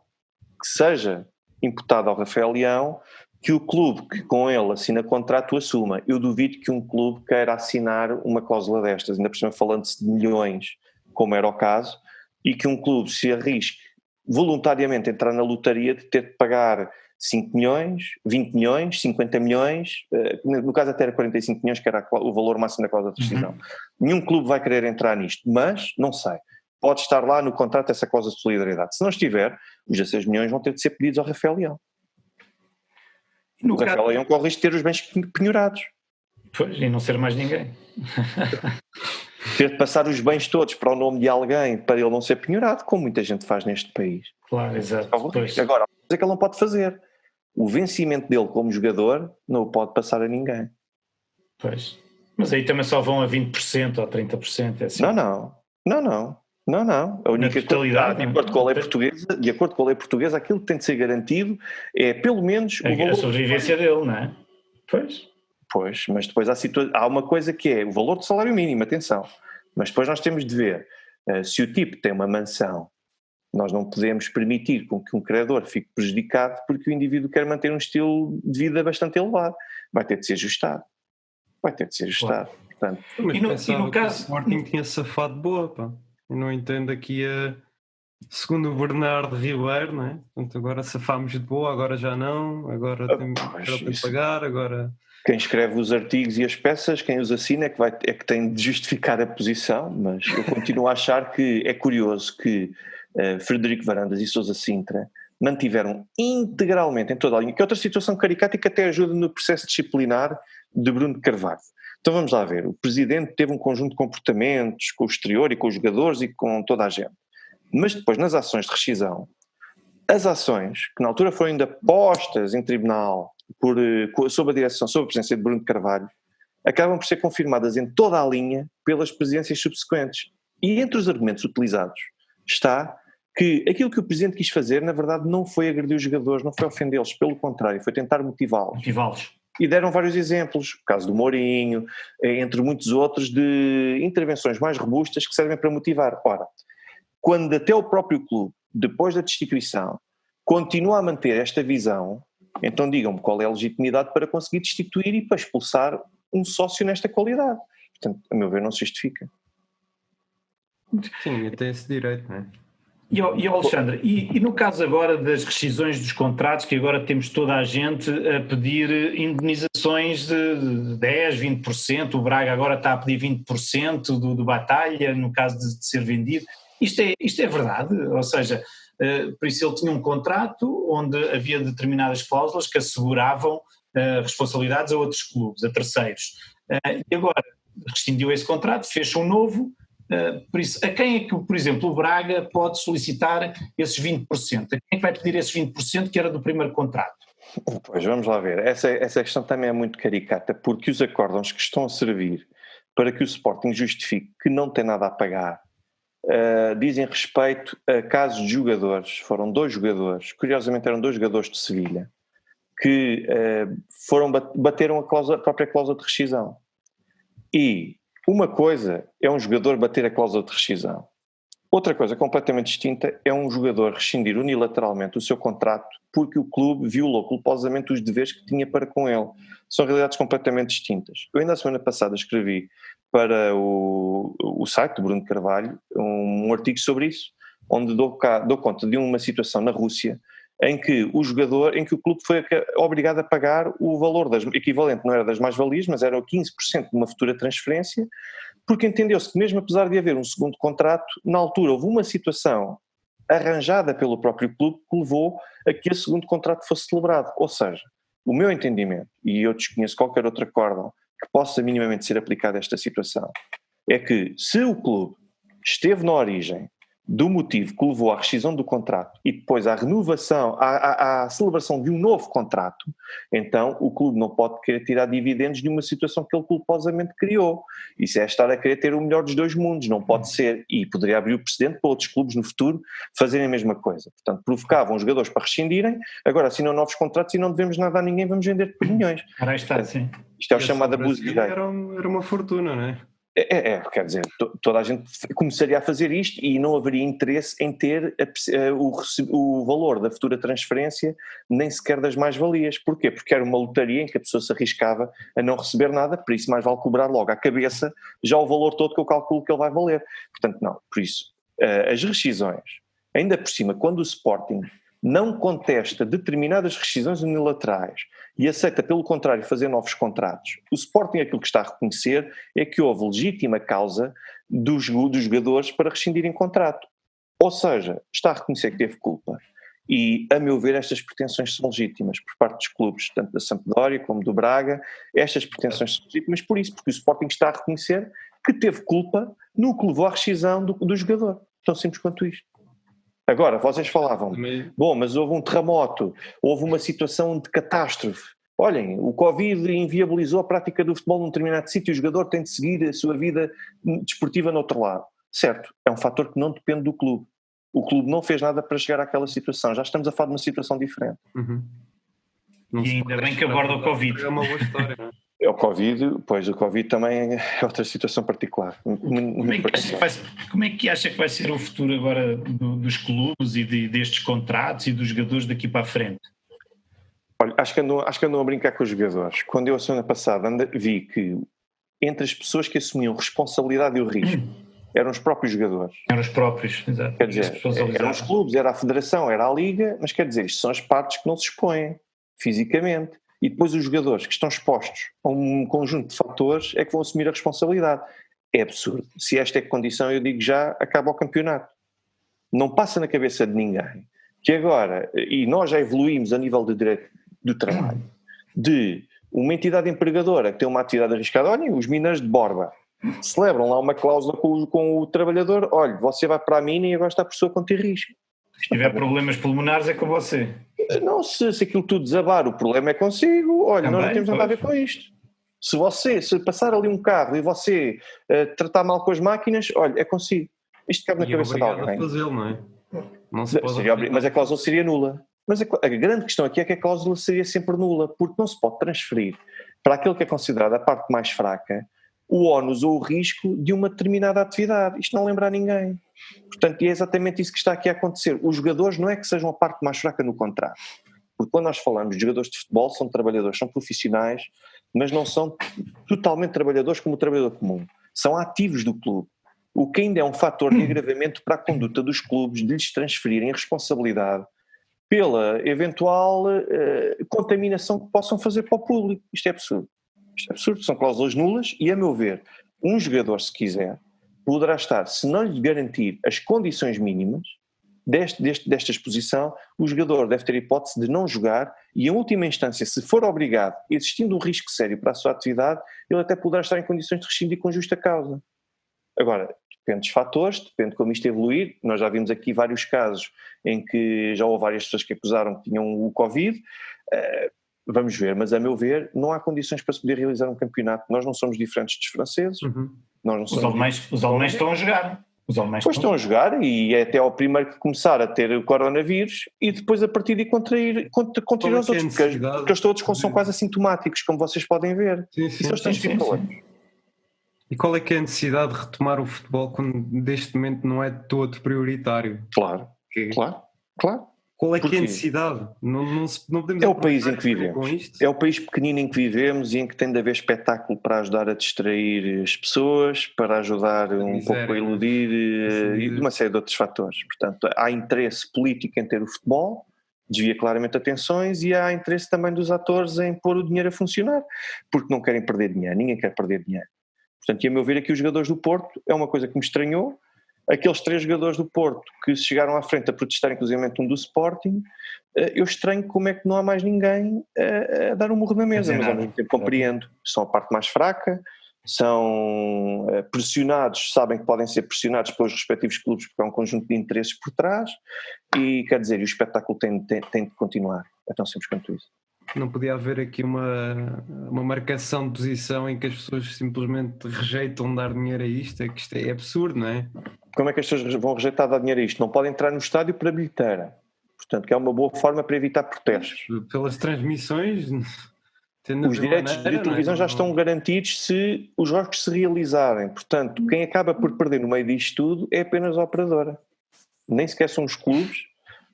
B: que seja imputado ao Rafael Leão, que o clube que com ele assina contrato assuma. Eu duvido que um clube queira assinar uma cláusula destas, ainda por cima falando-se de milhões, como era o caso, e que um clube se arrisque voluntariamente a entrar na lotaria de ter de pagar 5 milhões, 20 milhões, 50 milhões, no caso até era 45 milhões, que era o valor máximo da cláusula de rescisão. Nenhum clube vai querer entrar nisto, mas, não sei, pode estar lá no contrato essa cláusula de solidariedade. Se não estiver, os 16 milhões vão ter de ser pedidos ao Rafael Leão. O Rafael Leão corre o risco de ter os bens penhorados.
C: Pois, e não ser mais ninguém.
B: ter de passar os bens todos para o nome de alguém para ele não ser penhorado, como muita gente faz neste país.
C: Claro, exato.
B: Agora, a coisa que ele não pode fazer, o vencimento dele como jogador não o pode passar a ninguém.
C: Pois. Mas aí também só vão a 20% ou 30%, é assim.
B: Não. A única coisa, de acordo com a lei portuguesa, aquilo que tem de ser garantido é pelo menos o valor.
C: A sobrevivência dele, não é?
B: Pois, mas depois há uma coisa que é o valor do salário mínimo, atenção. Mas depois nós temos de ver se o tipo tem uma mansão. Nós não podemos permitir com que um credor fique prejudicado porque o indivíduo quer manter um estilo de vida bastante elevado. Vai ter de ser ajustado. Claro. Portanto,
A: mas no caso, o Sporting tinha safado boa, pá. Eu não entendo aqui segundo o Bernardo Ribeiro, não é? Portanto, agora safámos de boa, agora já não, agora temos que pagar, agora...
B: Quem escreve os artigos e as peças, quem os assina é que tem de justificar a posição, mas eu continuo a achar que é curioso que Frederico Varandas e Sousa Sintra mantiveram integralmente em toda a linha, que é outra situação caricata e que até ajuda no processo disciplinar de Bruno Carvalho. Então vamos lá ver, o presidente teve um conjunto de comportamentos com o exterior e com os jogadores e com toda a gente, mas depois nas ações de rescisão, as ações que na altura foram ainda postas em tribunal sob a presença de Bruno Carvalho, acabam por ser confirmadas em toda a linha pelas presidências subsequentes. E entre os argumentos utilizados está que aquilo que o presidente quis fazer, na verdade, não foi agredir os jogadores, não foi ofendê-los, pelo contrário, foi tentar motivá-los. E deram vários exemplos, o caso do Mourinho, entre muitos outros, de intervenções mais robustas que servem para motivar. Ora, quando até o próprio clube, depois da destituição, continua a manter esta visão, então digam-me qual é a legitimidade para conseguir destituir e para expulsar um sócio nesta qualidade. Portanto, a meu ver, não se justifica.
A: Sim, tem esse direito, não é?
C: E Alexandre, e no caso agora das rescisões dos contratos, que agora temos toda a gente a pedir indenizações de 10, 20%, o Braga agora está a pedir 20% do Batalha, no caso de ser vendido. Isto é verdade? Ou seja, por isso ele tinha um contrato onde havia determinadas cláusulas que asseguravam responsabilidades a outros clubes, a terceiros. E agora rescindiu esse contrato, fez um novo. Por isso, a quem é que, por exemplo, o Braga pode solicitar esses 20%? A quem é que vai pedir esses 20% que era do primeiro contrato?
B: Pois, vamos lá ver. Essa questão também é muito caricata, porque os acórdãos que estão a servir para que o Sporting justifique que não tem nada a pagar, dizem respeito a casos de jogadores. Foram 2 jogadores, curiosamente eram 2 jogadores de Sevilha, que bateram a própria cláusula de rescisão. E uma coisa é um jogador bater a cláusula de rescisão. Outra coisa completamente distinta é um jogador rescindir unilateralmente o seu contrato porque o clube violou culposamente os deveres que tinha para com ele. São realidades completamente distintas. Eu ainda a semana passada escrevi para o site do Bruno Carvalho um artigo sobre isso, onde dou conta de uma situação na Rússia em que o clube foi obrigado a pagar o valor equivalente, não era das mais-valias, mas era o 15% de uma futura transferência, porque entendeu-se que mesmo apesar de haver um segundo contrato, na altura houve uma situação arranjada pelo próprio clube que levou a que esse segundo contrato fosse celebrado. Ou seja, o meu entendimento, e eu desconheço qualquer outro acórdão que possa minimamente ser aplicado a esta situação, é que se o clube esteve na origem do motivo que levou à rescisão do contrato e depois à renovação, à celebração de um novo contrato, então o clube não pode querer tirar dividendos de uma situação que ele culposamente criou. Isso é estar a querer ter o melhor dos 2 mundos, não pode ser, e poderia abrir o precedente para outros clubes no futuro fazerem a mesma coisa. Portanto, provocavam os jogadores para rescindirem, agora assinam novos contratos e não devemos nada a ninguém, vamos vender por milhões.
C: Ora, está, sim.
B: Isto é o chamado abuso de direito.
A: Era uma fortuna, não é?
B: Quer dizer, toda a gente começaria a fazer isto e não haveria interesse em ter o valor da futura transferência nem sequer das mais-valias. Porquê? Porque era uma lotaria em que a pessoa se arriscava a não receber nada, por isso mais vale cobrar logo à cabeça já o valor todo que eu calculo que ele vai valer. Portanto, não, por isso, as rescisões, ainda por cima, quando o Sporting não contesta determinadas rescisões unilaterais e aceita, pelo contrário, fazer novos contratos, o Sporting aquilo que está a reconhecer é que houve legítima causa dos jogadores para rescindirem contrato. Ou seja, está a reconhecer que teve culpa. E, a meu ver, estas pretensões são legítimas por parte dos clubes, tanto da Sampdoria como do Braga. Estas pretensões são legítimas por isso, porque o Sporting está a reconhecer que teve culpa no que levou à rescisão do jogador. Tão simples quanto isto. Agora, vocês falavam, bom, mas houve um terremoto, houve uma situação de catástrofe. Olhem, o Covid inviabilizou a prática do futebol num determinado sítio, o jogador tem de seguir a sua vida desportiva no outro lado. Certo, é um fator que não depende do clube. O clube não fez nada para chegar àquela situação, já estamos a falar de uma situação diferente.
A: Uhum.
C: E ainda bem que aborda o Covid.
A: É uma boa história, não é?
B: É o Covid, pois o Covid também é outra situação particular.
C: Como é que acha que vai ser o futuro agora dos clubes e destes contratos e dos jogadores daqui para a frente?
B: Olha, acho que andam a brincar com os jogadores. Quando eu a semana passada vi que entre as pessoas que assumiam responsabilidade e o risco eram os próprios jogadores.
C: Eram os próprios, exato.
B: Quer dizer, eram os clubes, era a federação, era a liga, mas quer dizer, isto são as partes que não se expõem fisicamente. E depois os jogadores que estão expostos a um conjunto de fatores é que vão assumir a responsabilidade. É absurdo. Se esta é a condição, eu digo já, acaba o campeonato. Não passa na cabeça de ninguém que agora, e nós já evoluímos a nível de direito do trabalho, de uma entidade empregadora que tem uma atividade arriscada, olhem, os mineiros de Borba celebram lá uma cláusula com o trabalhador, olha, você vai para a mina e agora está por sua conta e risco.
C: Se tiver problemas pulmonares é com você.
B: Não, se aquilo tudo desabar, o problema é consigo, olha,
C: Também,
B: nós não temos nada a ver com isto. Se passar ali um carro e você tratar mal com as máquinas, olha, é consigo. Isto cabe na cabeça de alguém.
A: A fazê-lo, não é? Não se pode
B: mas a cláusula seria nula. Mas a grande questão aqui é que a cláusula seria sempre nula, porque não se pode transferir para aquele que é considerado a parte mais fraca o ónus ou o risco de uma determinada atividade. Isto não lembra a ninguém. Portanto, é exatamente isso que está aqui a acontecer. Os jogadores não é que sejam a parte mais fraca no contrato. Porque quando nós falamos de jogadores de futebol, são trabalhadores, são profissionais, mas não são totalmente trabalhadores como o trabalhador comum. São ativos do clube. O que ainda é um fator de agravamento para a conduta dos clubes de lhes transferirem a responsabilidade pela eventual contaminação que possam fazer para o público. Isto é absurdo. Isto é absurdo, são cláusulas nulas e, a meu ver, um jogador, se quiser, poderá estar, se não lhe garantir as condições mínimas desta exposição, o jogador deve ter a hipótese de não jogar e, em última instância, se for obrigado, existindo um risco sério para a sua atividade, ele até poderá estar em condições de rescindir com justa causa. Agora, depende dos fatores, depende de como isto evoluir. Nós já vimos aqui vários casos em que já houve várias pessoas que acusaram que tinham o Covid. Vamos ver, mas a meu ver não há condições para se poder realizar um campeonato. Nós não somos diferentes dos franceses. Nós não somos
C: os alemães estão a jogar.
B: Pois estão a jogar e é até ao primeiro que começar a ter o coronavírus e depois a partir de contrair os outros, porque eles todos são quase assintomáticos, como vocês podem ver.
A: Sim. E qual é que é a necessidade de retomar o futebol quando neste momento não é todo prioritário?
B: Claro.
A: Qual é que é a necessidade? Não podemos
B: é o país em que vivemos. É o país pequenino em que vivemos e em que tem de haver espetáculo para ajudar a distrair as pessoas, para ajudar pouco a iludir e uma série de outros fatores. Portanto, há interesse político em ter o futebol, desvia claramente atenções, e há interesse também dos atores em pôr o dinheiro a funcionar, porque não querem perder dinheiro, ninguém quer perder dinheiro. Portanto, e a meu ver aqui os jogadores do Porto, é uma coisa que me estranhou, aqueles 3 jogadores do Porto que se chegaram à frente a protestar, inclusive um do Sporting, eu estranho como é que não há mais ninguém a dar um murro na mesa, mas ao mesmo tempo compreendo, são a parte mais fraca, são pressionados, sabem que podem ser pressionados pelos respectivos clubes porque há um conjunto de interesses por trás e quer dizer, o espetáculo tem de continuar, é tão simples quanto isso.
A: Não podia haver aqui uma marcação de posição em que as pessoas simplesmente rejeitam dar dinheiro a isto? É que isto é absurdo, não é?
B: Como é que as pessoas vão rejeitar dar dinheiro a isto? Não podem entrar no estádio para bilheteira. Portanto, que é uma boa forma para evitar protestos.
A: Pelas transmissões...
B: Os direitos de televisão já estão garantidos se os jogos se realizarem. Portanto, quem acaba por perder no meio disto tudo é apenas a operadora. Nem sequer são os clubes,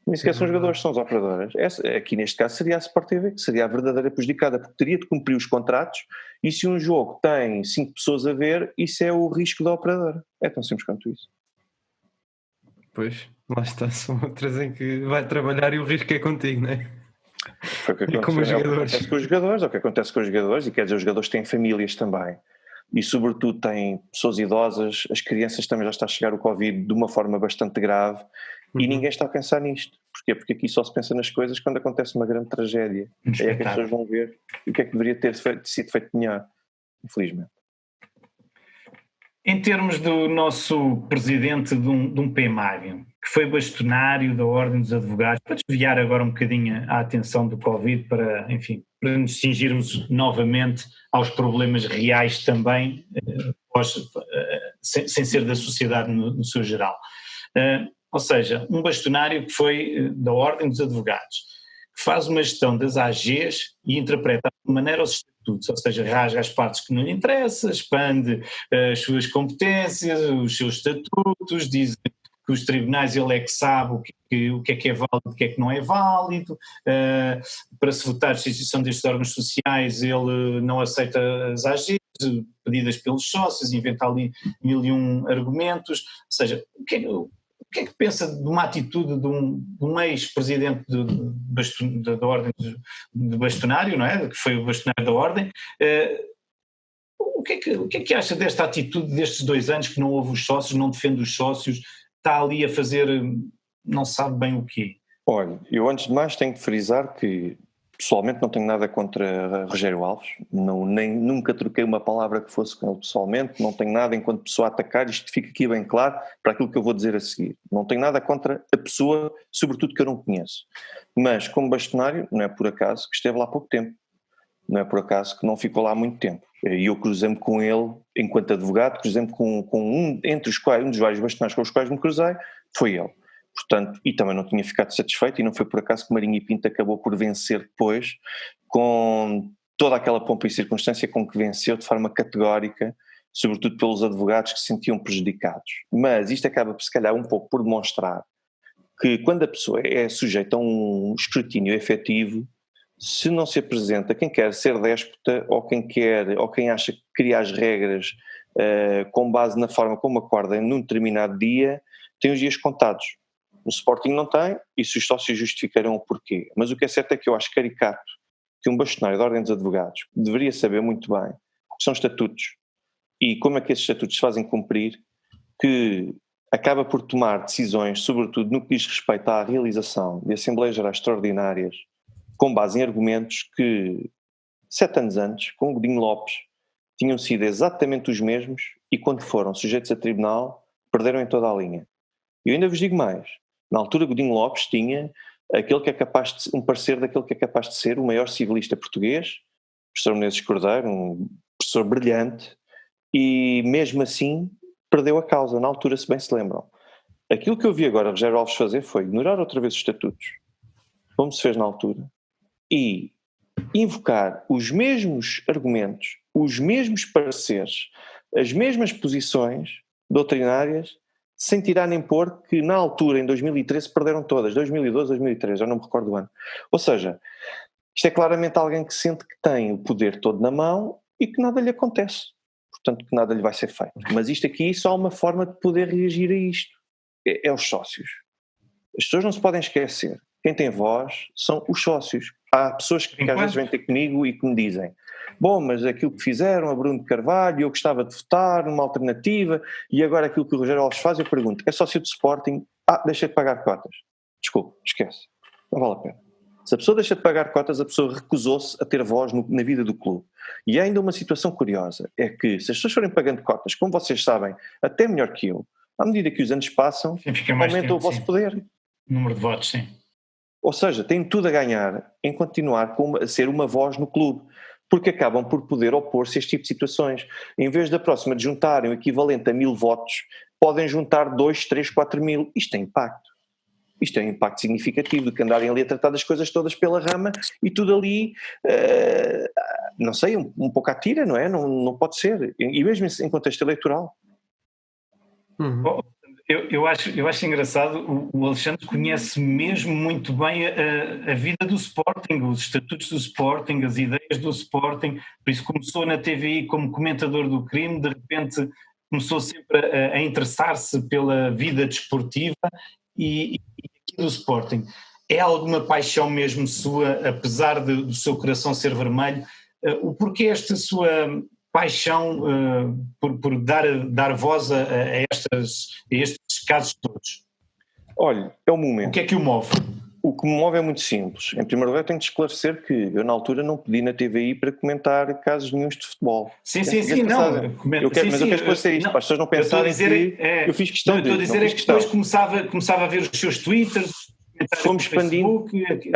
B: nem sequer são os jogadores, são as operadoras. Aqui neste caso seria a Sport TV, que seria a verdadeira prejudicada, porque teria de cumprir os contratos e se um jogo tem 5 pessoas a ver, isso é o risco da operadora. É tão simples quanto isso.
A: Pois, lá está, são outras em que vai trabalhar e o risco é contigo, não é?
B: Foi o que acontece com os jogadores, é o que acontece com os jogadores, e quer dizer, os jogadores têm famílias também, e sobretudo têm pessoas idosas, as crianças também já está a chegar o Covid de uma forma bastante grave, e ninguém está a pensar nisto. Porquê? Porque aqui só se pensa nas coisas quando acontece uma grande tragédia. Aí é que as pessoas vão ver o que é que deveria ter sido feito melhor, infelizmente.
C: Em termos do nosso presidente de um PMAG, que foi bastonário da Ordem dos Advogados, para desviar agora um bocadinho a atenção do Covid, para nos cingirmos novamente aos problemas reais também, sem ser da sociedade no seu geral. Ou seja, um bastonário que foi da Ordem dos Advogados, que faz uma gestão das AGs e interpreta de maneira os estatutos, ou seja, rasga as partes que não lhe interessam, expande as suas competências, os seus estatutos, diz que os tribunais ele é que sabe o que é válido e o que é que não é válido, para se votar a instituição destes órgãos sociais ele não aceita as AGs pedidas pelos sócios, inventa ali 1001 argumentos, ou seja, o que é que pensa de uma atitude de um ex-presidente da Ordem de bastonário, não é? Que foi o bastonário da Ordem? O que é que acha desta atitude destes 2 anos que não houve os sócios, não defende os sócios, está ali a fazer não sabe bem o quê?
B: Olha, eu antes de mais tenho de frisar que pessoalmente não tenho nada contra Rogério Alves, nunca troquei uma palavra que fosse com ele pessoalmente, não tenho nada enquanto pessoa a atacar, isto fica aqui bem claro para aquilo que eu vou dizer a seguir. Não tenho nada contra a pessoa, sobretudo que eu não conheço. Mas como bastonário, não é por acaso que esteve lá há pouco tempo, não é por acaso que não ficou lá há muito tempo. E eu cruzei-me com ele enquanto advogado, cruzei-me com um dos vários bastonários com os quais me cruzei, foi ele. Portanto, e também não tinha ficado satisfeito, e não foi por acaso que Marinho e Pinto acabou por vencer depois, com toda aquela pompa e circunstância com que venceu de forma categórica, sobretudo pelos advogados que se sentiam prejudicados. Mas isto acaba, se calhar, um pouco por demonstrar que quando a pessoa é sujeita a um escrutínio efetivo, se não se apresenta quem quer ser déspota ou quem acha que cria as regras com base na forma como acorda num determinado dia, tem os dias contados. O Sporting não tem, e se os sócios justificarão o porquê. Mas o que é certo é que eu acho caricato que um bastonário da Ordem dos Advogados deveria saber muito bem o que são estatutos e como é que esses estatutos se fazem cumprir, que acaba por tomar decisões, sobretudo no que diz respeito à realização de Assembleias Gerais Extraordinárias, com base em argumentos que 7 anos antes, com Godinho Lopes, tinham sido exatamente os mesmos e quando foram sujeitos a tribunal perderam em toda a linha. E eu ainda vos digo mais, na altura Godinho Lopes tinha aquele que é capaz de, um parecer daquele que é capaz de ser o maior civilista português, o professor Menezes Cordeiro, um professor brilhante, e mesmo assim perdeu a causa, na altura, se bem se lembram. Aquilo que eu vi agora Rogério Alves fazer foi ignorar outra vez os estatutos, como se fez na altura, e invocar os mesmos argumentos, os mesmos pareceres, as mesmas posições doutrinárias, sem tirar nem pôr, que na altura, em 2013, perderam todas, 2012, 2013, eu não me recordo o ano. Ou seja, isto é claramente alguém que sente que tem o poder todo na mão e que nada lhe acontece, portanto que nada lhe vai ser feito. Mas isto aqui só há uma forma de poder reagir a isto, é os sócios. As pessoas não se podem esquecer, quem tem voz são os sócios. Há pessoas que às vezes vêm ter comigo e que me dizem: bom, mas aquilo que fizeram a Bruno de Carvalho, eu gostava de votar numa alternativa, e agora aquilo que o Rogério Alves faz, eu pergunto, é sócio de Sporting? Deixa de pagar cotas. Desculpe, esquece, não vale a pena. Se a pessoa deixa de pagar cotas, a pessoa recusou-se a ter voz na vida do clube. E há ainda uma situação curiosa, é que se as pessoas forem pagando cotas, como vocês sabem, até melhor que eu, à medida que os anos passam, aumenta o vosso poder.
C: Número de votos, sim.
B: Ou seja, têm tudo a ganhar em continuar a ser uma voz no clube, porque acabam por poder opor-se a este tipo de situações. Em vez da próxima de juntarem o equivalente a 1000 votos, podem juntar 2, 3, 4 mil. Isto tem impacto. Isto é um impacto significativo do que andarem ali a tratar das coisas todas pela rama e tudo ali, não sei, um pouco à tira, não é? Não pode ser. E mesmo em contexto eleitoral.
C: Uhum. Eu acho engraçado, o Alexandre conhece mesmo muito bem a vida do Sporting, os estatutos do Sporting, as ideias do Sporting, por isso começou na TVI como comentador do crime, de repente começou sempre a interessar-se pela vida desportiva e aqui do Sporting. É alguma paixão mesmo sua, apesar do seu coração ser vermelho, o porquê esta sua paixão por dar voz a estes casos todos?
B: Olha, é o momento.
C: O que é que o move?
B: O que me move é muito simples. Em primeiro lugar, tenho de esclarecer que eu, na altura, não pedi na TVI para comentar casos nenhuns de futebol.
C: Sim,
B: não. Mas eu quero esclarecer isto, para as pessoas não pensarem que eu fiz questão de...
C: Estou a dizer é que depois começava a ver os seus twitters,
B: fomos expandindo.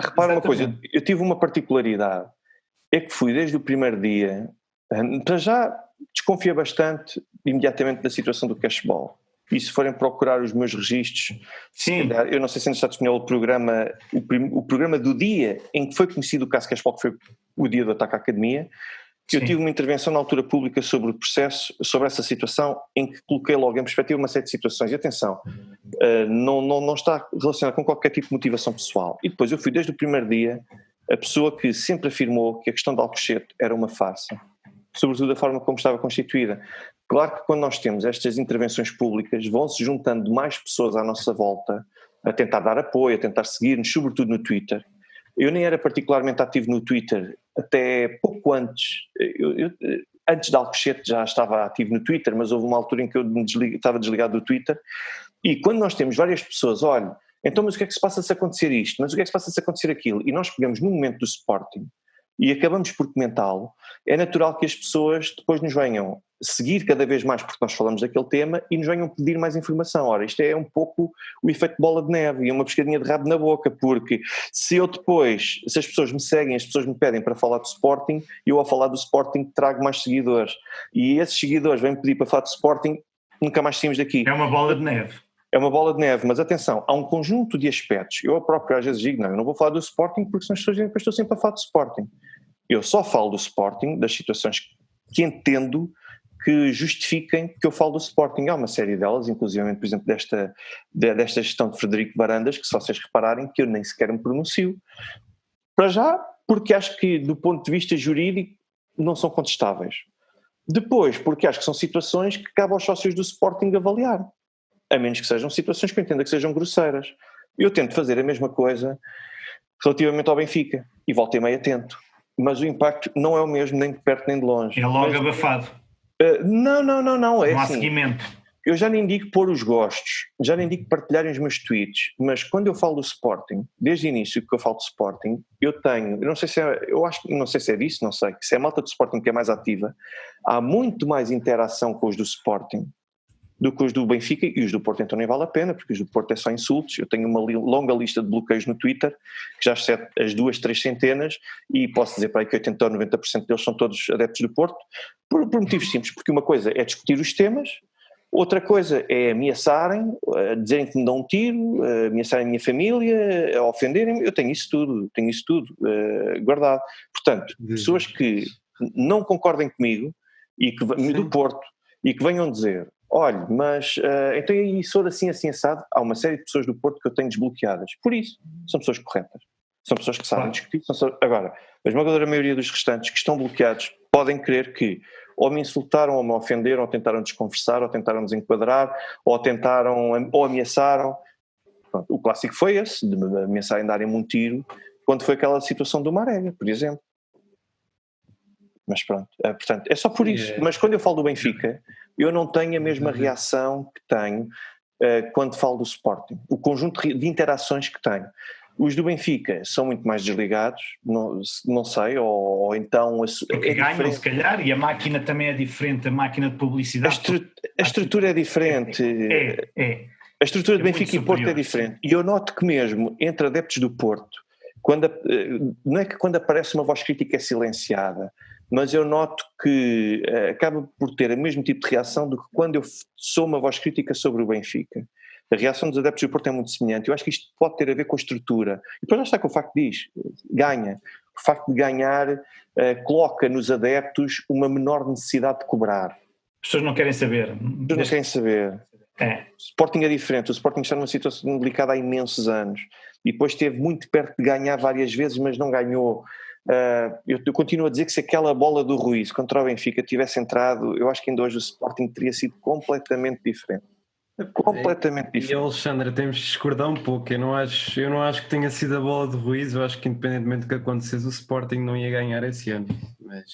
B: Repara uma coisa, eu tive uma particularidade, é que fui desde o primeiro dia, para já desconfia bastante imediatamente da situação do cashball. E se forem procurar os meus registros,
C: sim.
B: Eu não sei se ainda está disponível o programa do dia em que foi conhecido o caso Cashball, que foi o dia do ataque à academia, que eu tive uma intervenção na altura pública sobre o processo, sobre essa situação, em que coloquei logo em perspectiva uma série de situações. E atenção, não está relacionado com qualquer tipo de motivação pessoal. E depois eu fui desde o primeiro dia a pessoa que sempre afirmou que a questão de Alcochete era uma farsa, sobretudo a forma como estava constituída. Claro que quando nós temos estas intervenções públicas, vão-se juntando mais pessoas à nossa volta a tentar dar apoio, a tentar seguir-nos, sobretudo no Twitter. Eu nem era particularmente ativo no Twitter até pouco antes. Antes de Alcochete já estava ativo no Twitter, mas houve uma altura em que eu estava desligado do Twitter. E quando nós temos várias pessoas, olha, então mas o que é que se passa se acontecer isto? Mas o que é que se passa se acontecer aquilo? E nós pegamos no momento do Sporting e acabamos por comentá-lo, é natural que as pessoas depois nos venham seguir cada vez mais porque nós falamos daquele tema e nos venham pedir mais informação. Ora, isto é um pouco o efeito bola de neve e uma pescadinha de rabo na boca, porque se as pessoas me seguem, as pessoas me pedem para falar do Sporting, eu ao falar do Sporting trago mais seguidores. E esses seguidores vêm pedir para falar do Sporting, nunca mais saímos daqui.
C: É uma bola de neve.
B: É uma bola de neve, mas atenção, há um conjunto de aspectos. Eu próprio às vezes digo, não, eu não vou falar do Sporting porque senão as pessoas dizem que eu estou sempre a falar do Sporting. Eu só falo do Sporting, das situações que entendo que justifiquem que eu falo do Sporting. Há uma série delas, inclusive, por exemplo, desta gestão de Frederico Barandas, que se vocês repararem que eu nem sequer me pronuncio. Para já, porque acho que do ponto de vista jurídico não são contestáveis. Depois, porque acho que são situações que cabe aos sócios do Sporting avaliar. A menos que sejam situações que eu entenda que sejam grosseiras. Eu tento fazer a mesma coisa relativamente ao Benfica, e volto e meio atento. Mas o impacto não é o mesmo nem de perto nem de longe.
C: É logo abafado.
B: Não. É
C: não há
B: assim,
C: seguimento.
B: Eu já nem digo pôr os gostos, já nem digo partilharem os meus tweets, mas quando eu falo do Sporting, desde o início que eu falo do Sporting, eu não sei se é disso, não sei, se é a malta do Sporting que é mais ativa, há muito mais interação com os do Sporting do que os do Benfica, e os do Porto então nem vale a pena, porque os do Porto é só insultos. Eu tenho uma longa lista de bloqueios no Twitter, que já excede as 2-3 centenas, e posso dizer para aí que 80 ou 90% deles são todos adeptos do Porto, por motivos simples, porque uma coisa é discutir os temas, outra coisa é ameaçarem, dizerem que me dão um tiro, ameaçarem a minha família, ofenderem-me. Eu tenho isso tudo guardado. Portanto, pessoas que não concordem comigo, e que do Porto, e que venham dizer, olha, mas então e sou assim assado, há uma série de pessoas do Porto que eu tenho desbloqueadas. Por isso, são pessoas corretas, são pessoas que sabem discutir. Agora, a esmagadora maioria dos restantes que estão bloqueados podem crer que ou me insultaram, ou me ofenderam, ou tentaram desconversar, ou tentaram desenquadrar, ou ameaçaram. Pronto, o clássico foi esse, de me ameaçarem darem-me um tiro, quando foi aquela situação do Marega, por exemplo. Mas pronto, portanto, é só por isso. Mas quando eu falo do Benfica, eu não tenho a mesma reação que tenho quando falo do Sporting. O conjunto de interações que tenho. Os do Benfica são muito mais desligados, não sei, ou então...
C: Porque ganham, se calhar, e a máquina também é diferente, a máquina de publicidade...
B: A estrutura é diferente. A estrutura de Benfica e Porto é diferente. E eu noto que mesmo entre adeptos do Porto, não é que quando aparece uma voz crítica é silenciada, mas eu noto que acaba por ter o mesmo tipo de reação do que quando eu sou uma voz crítica sobre o Benfica. A reação dos adeptos do Porto é muito semelhante. Eu acho que isto pode ter a ver com a estrutura. E depois já está com o facto de ganha. O facto de ganhar coloca nos adeptos uma menor necessidade de cobrar.
C: As pessoas não querem saber.
B: As pessoas não querem saber. O Sporting é diferente. O Sporting está numa situação delicada há imensos anos. E depois esteve muito perto de ganhar várias vezes, mas não ganhou. Eu continuo a dizer que se aquela bola do Ruiz contra o Benfica tivesse entrado, eu acho que ainda hoje o Sporting teria sido completamente diferente. Completamente diferente.
A: E Alexandre, temos de discordar um pouco. Eu não acho que tenha sido a bola de Ruiz. Eu acho que independentemente do que acontecesse, o Sporting não ia ganhar esse ano. Mas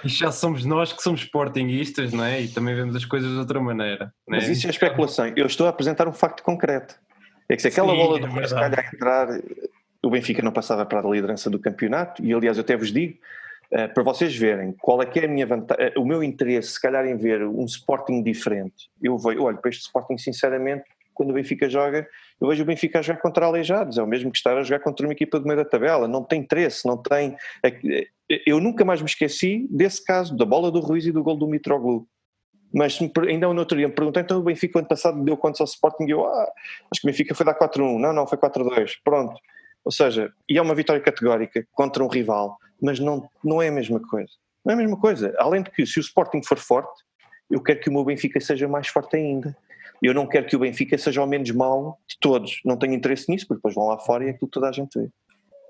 A: isto já somos nós que somos sportinguistas, não é? E também vemos as coisas de outra maneira. Não é?
B: Mas isso é especulação. Eu estou a apresentar um facto concreto. É que se aquela
C: Sim,
B: bola
C: é
B: do Rui se
C: verdade.
B: calhar entrar, o Benfica não passava para a liderança do campeonato, e aliás eu até vos digo, para vocês verem qual é que é a minha vantagem, o meu interesse se calhar em ver um Sporting diferente. Eu olho para este Sporting sinceramente, quando o Benfica joga, eu vejo o Benfica a jogar contra Aleijados, é o mesmo que estar a jogar contra uma equipa do meio da tabela, não tem interesse, não tem... Eu nunca mais me esqueci desse caso, da bola do Ruiz e do gol do Mitroglou. Mas ainda no outro dia me perguntei, então o Benfica ano passado deu quantos ao Sporting? E eu, acho que o Benfica foi dar 4-1, não, foi 4-2, pronto. Ou seja, e é uma vitória categórica contra um rival, mas não é a mesma coisa. Não é a mesma coisa. Além de que, se o Sporting for forte, eu quero que o meu Benfica seja mais forte ainda. Eu não quero que o Benfica seja o menos mau de todos. Não tenho interesse nisso, porque depois vão lá fora e é aquilo que toda a gente vê.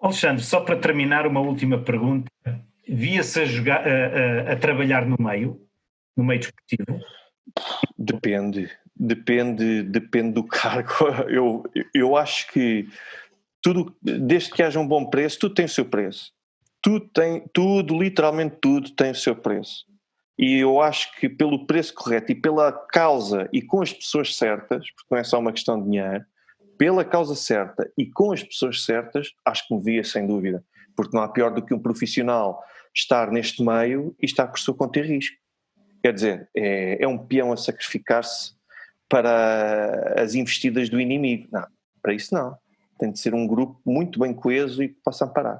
C: Alexandre, só para terminar, uma última pergunta. Via-se a trabalhar no meio desportivo?
B: Depende do cargo. Eu acho que tudo, desde que haja um bom preço, tudo tem o seu preço. Literalmente tudo tem o seu preço. E eu acho que pelo preço correto e pela causa e com as pessoas certas, porque não é só uma questão de dinheiro, pela causa certa e com as pessoas certas, acho que me via sem dúvida. Porque não há pior do que um profissional estar neste meio e estar por sua conta e risco. Quer dizer, é um peão a sacrificar-se para as investidas do inimigo. Não, para isso não. Tem de ser um grupo muito bem coeso e que possa amparar.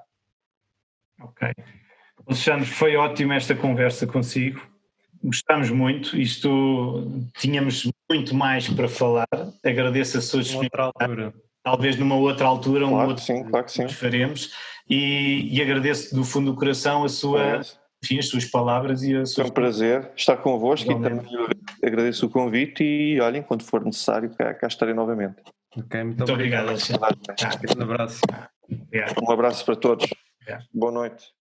C: Ok. Alexandre, foi ótimo esta conversa consigo. Gostámos muito. Tínhamos muito mais para falar. Agradeço a sua disponibilidade. Talvez numa outra altura,
B: claro que sim.
C: faremos. E agradeço do fundo do coração as suas palavras e a sua...
B: Foi um prazer estar convosco e também agradeço o convite e olhem, quando for necessário, cá estarei novamente.
A: Ok,
C: muito obrigado, Alexandre.
A: Um abraço.
B: Um abraço para todos. Boa noite.